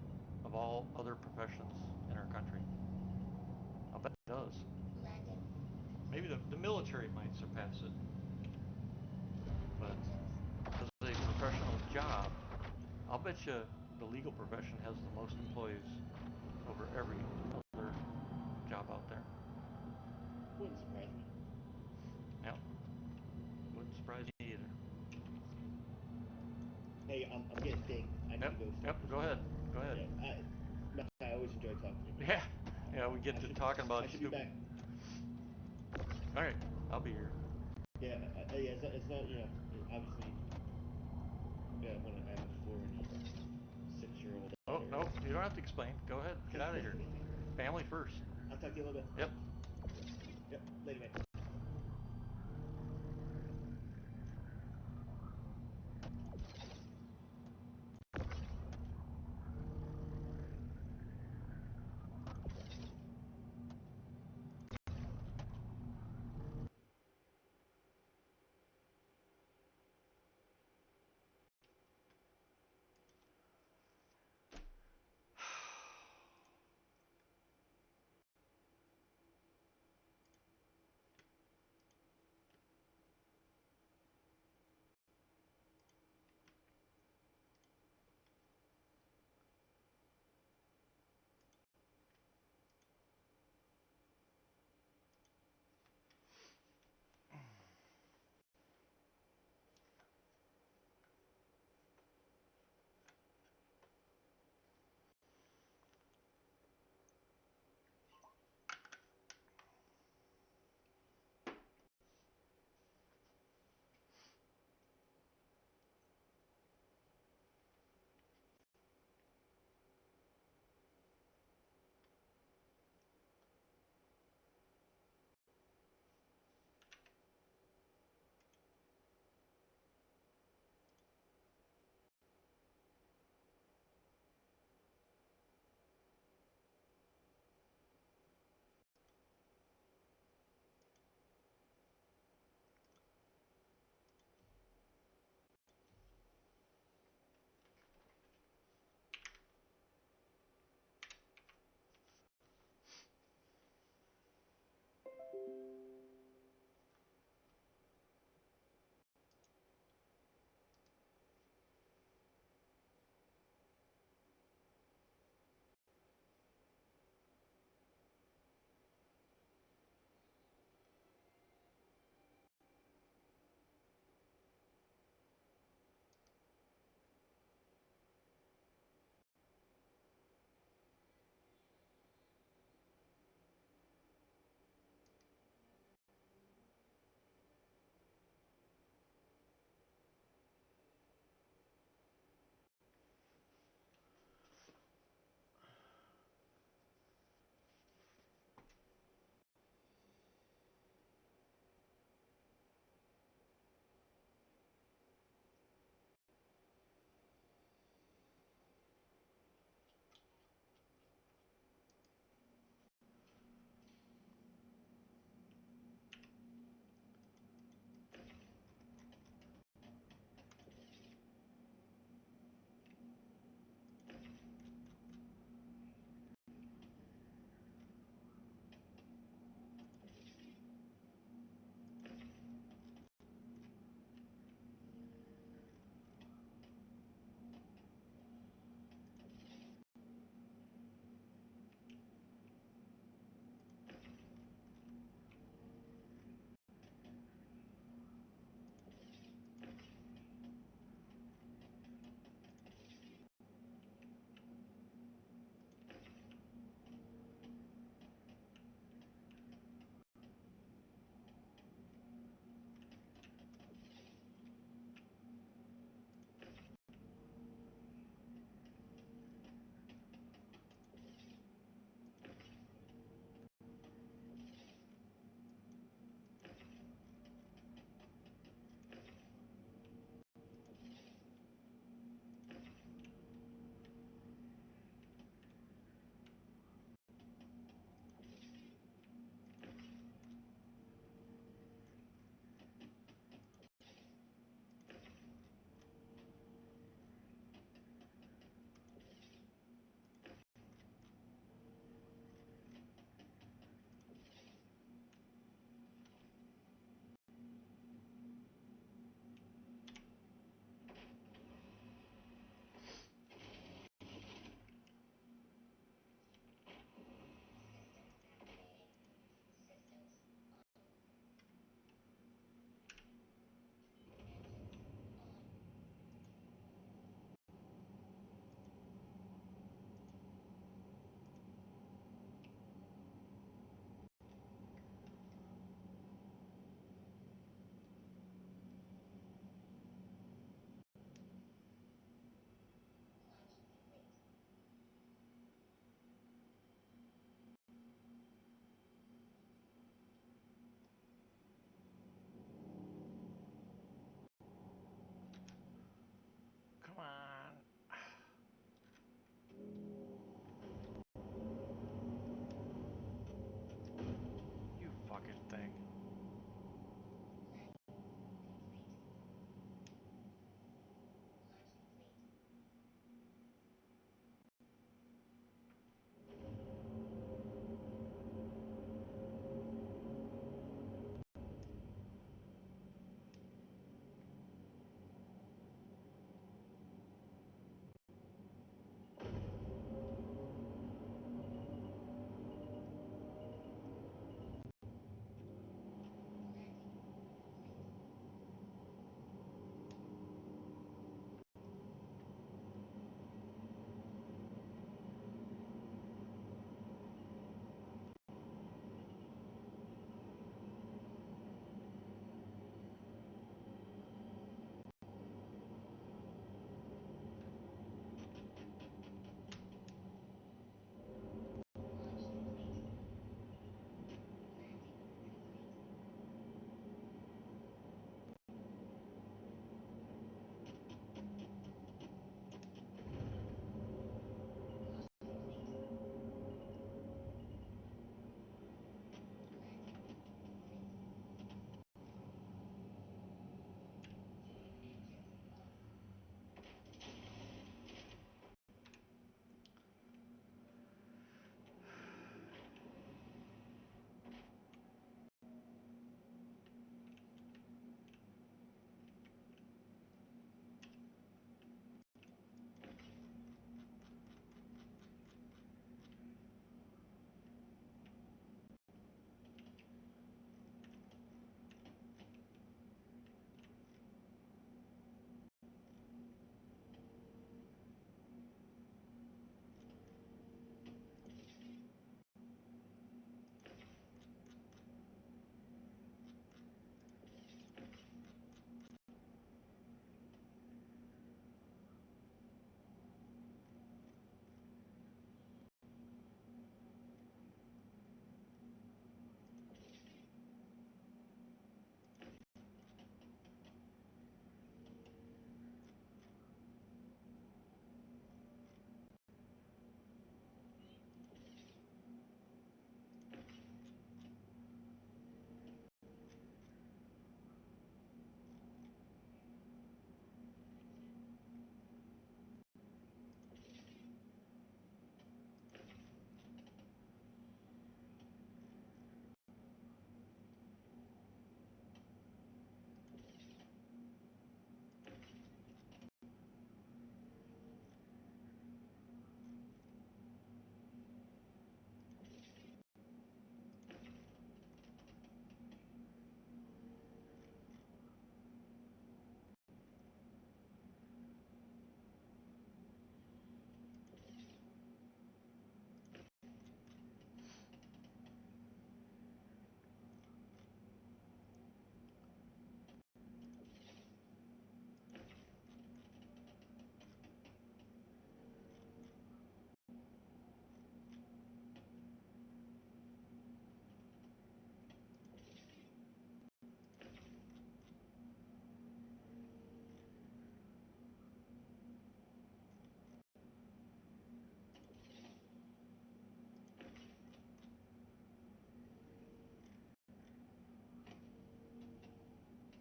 A: of all other professions in our country. I'll bet it does. Maybe the military might surpass it. But as a professional job, I'll bet you the legal profession has the most employees over every other job out there.
B: Wouldn't surprise me.
A: Yep. Wouldn't surprise me either.
B: Hey, I'm getting dinged. I need to go.
A: Yep. Go ahead.
B: Yeah, I always enjoy talking to you.
A: Yeah. Yeah. We get to talking about.
B: I should be back.
A: All right. I'll be here.
B: Yeah. Yeah. It's not. Obviously. Yeah. When I have a 4 and 6-year-old.
A: Oh no, you don't have to explain. Go ahead. Get out of here. Family first.
B: I'll talk to you a little bit.
A: Yep.
B: Yep. Later, man.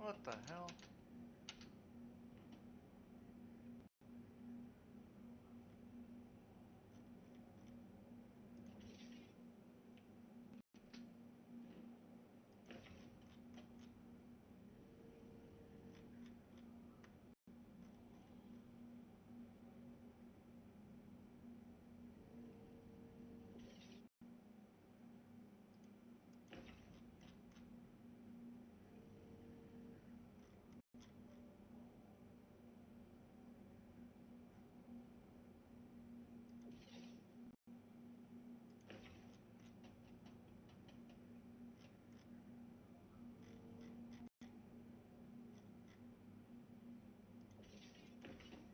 A: What the hell?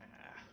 A: Ah.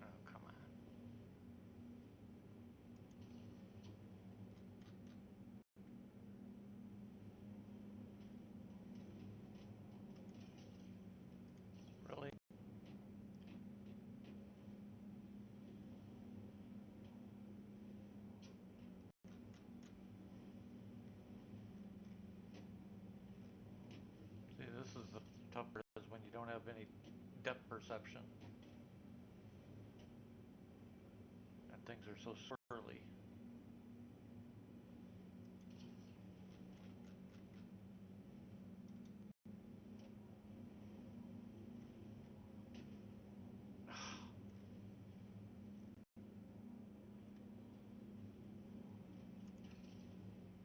A: Oh, come on. Really? See, this is the tough part is when you don't have any depth perception and things are so swirly.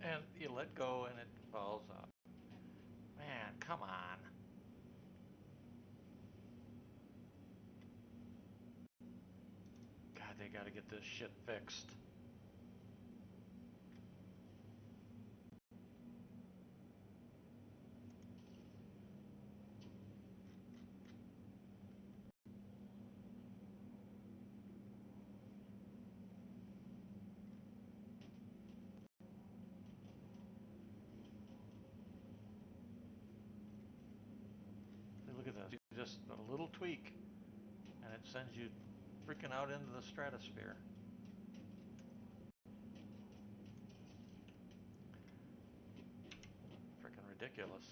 A: And you let go and it falls out. Man, come on. God, they gotta get this shit fixed. tweak, and it sends you freaking out into the stratosphere. Freaking ridiculous.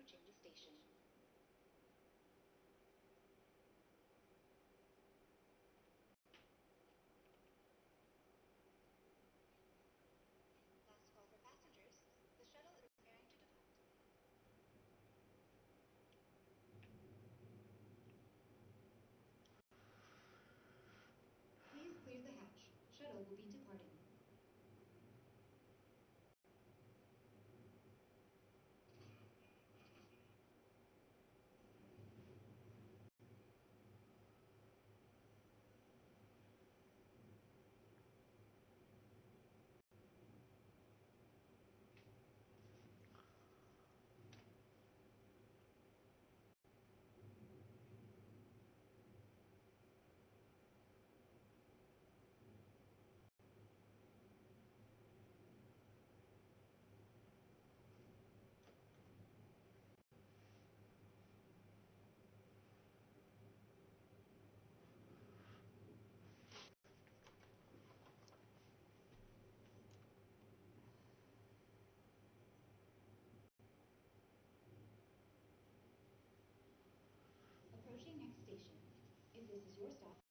C: approaching the station. Last call for passengers. The shuttle is preparing to depart. Please clear the hatch. Shuttle will be departing. Approaching next station. If this is your stop,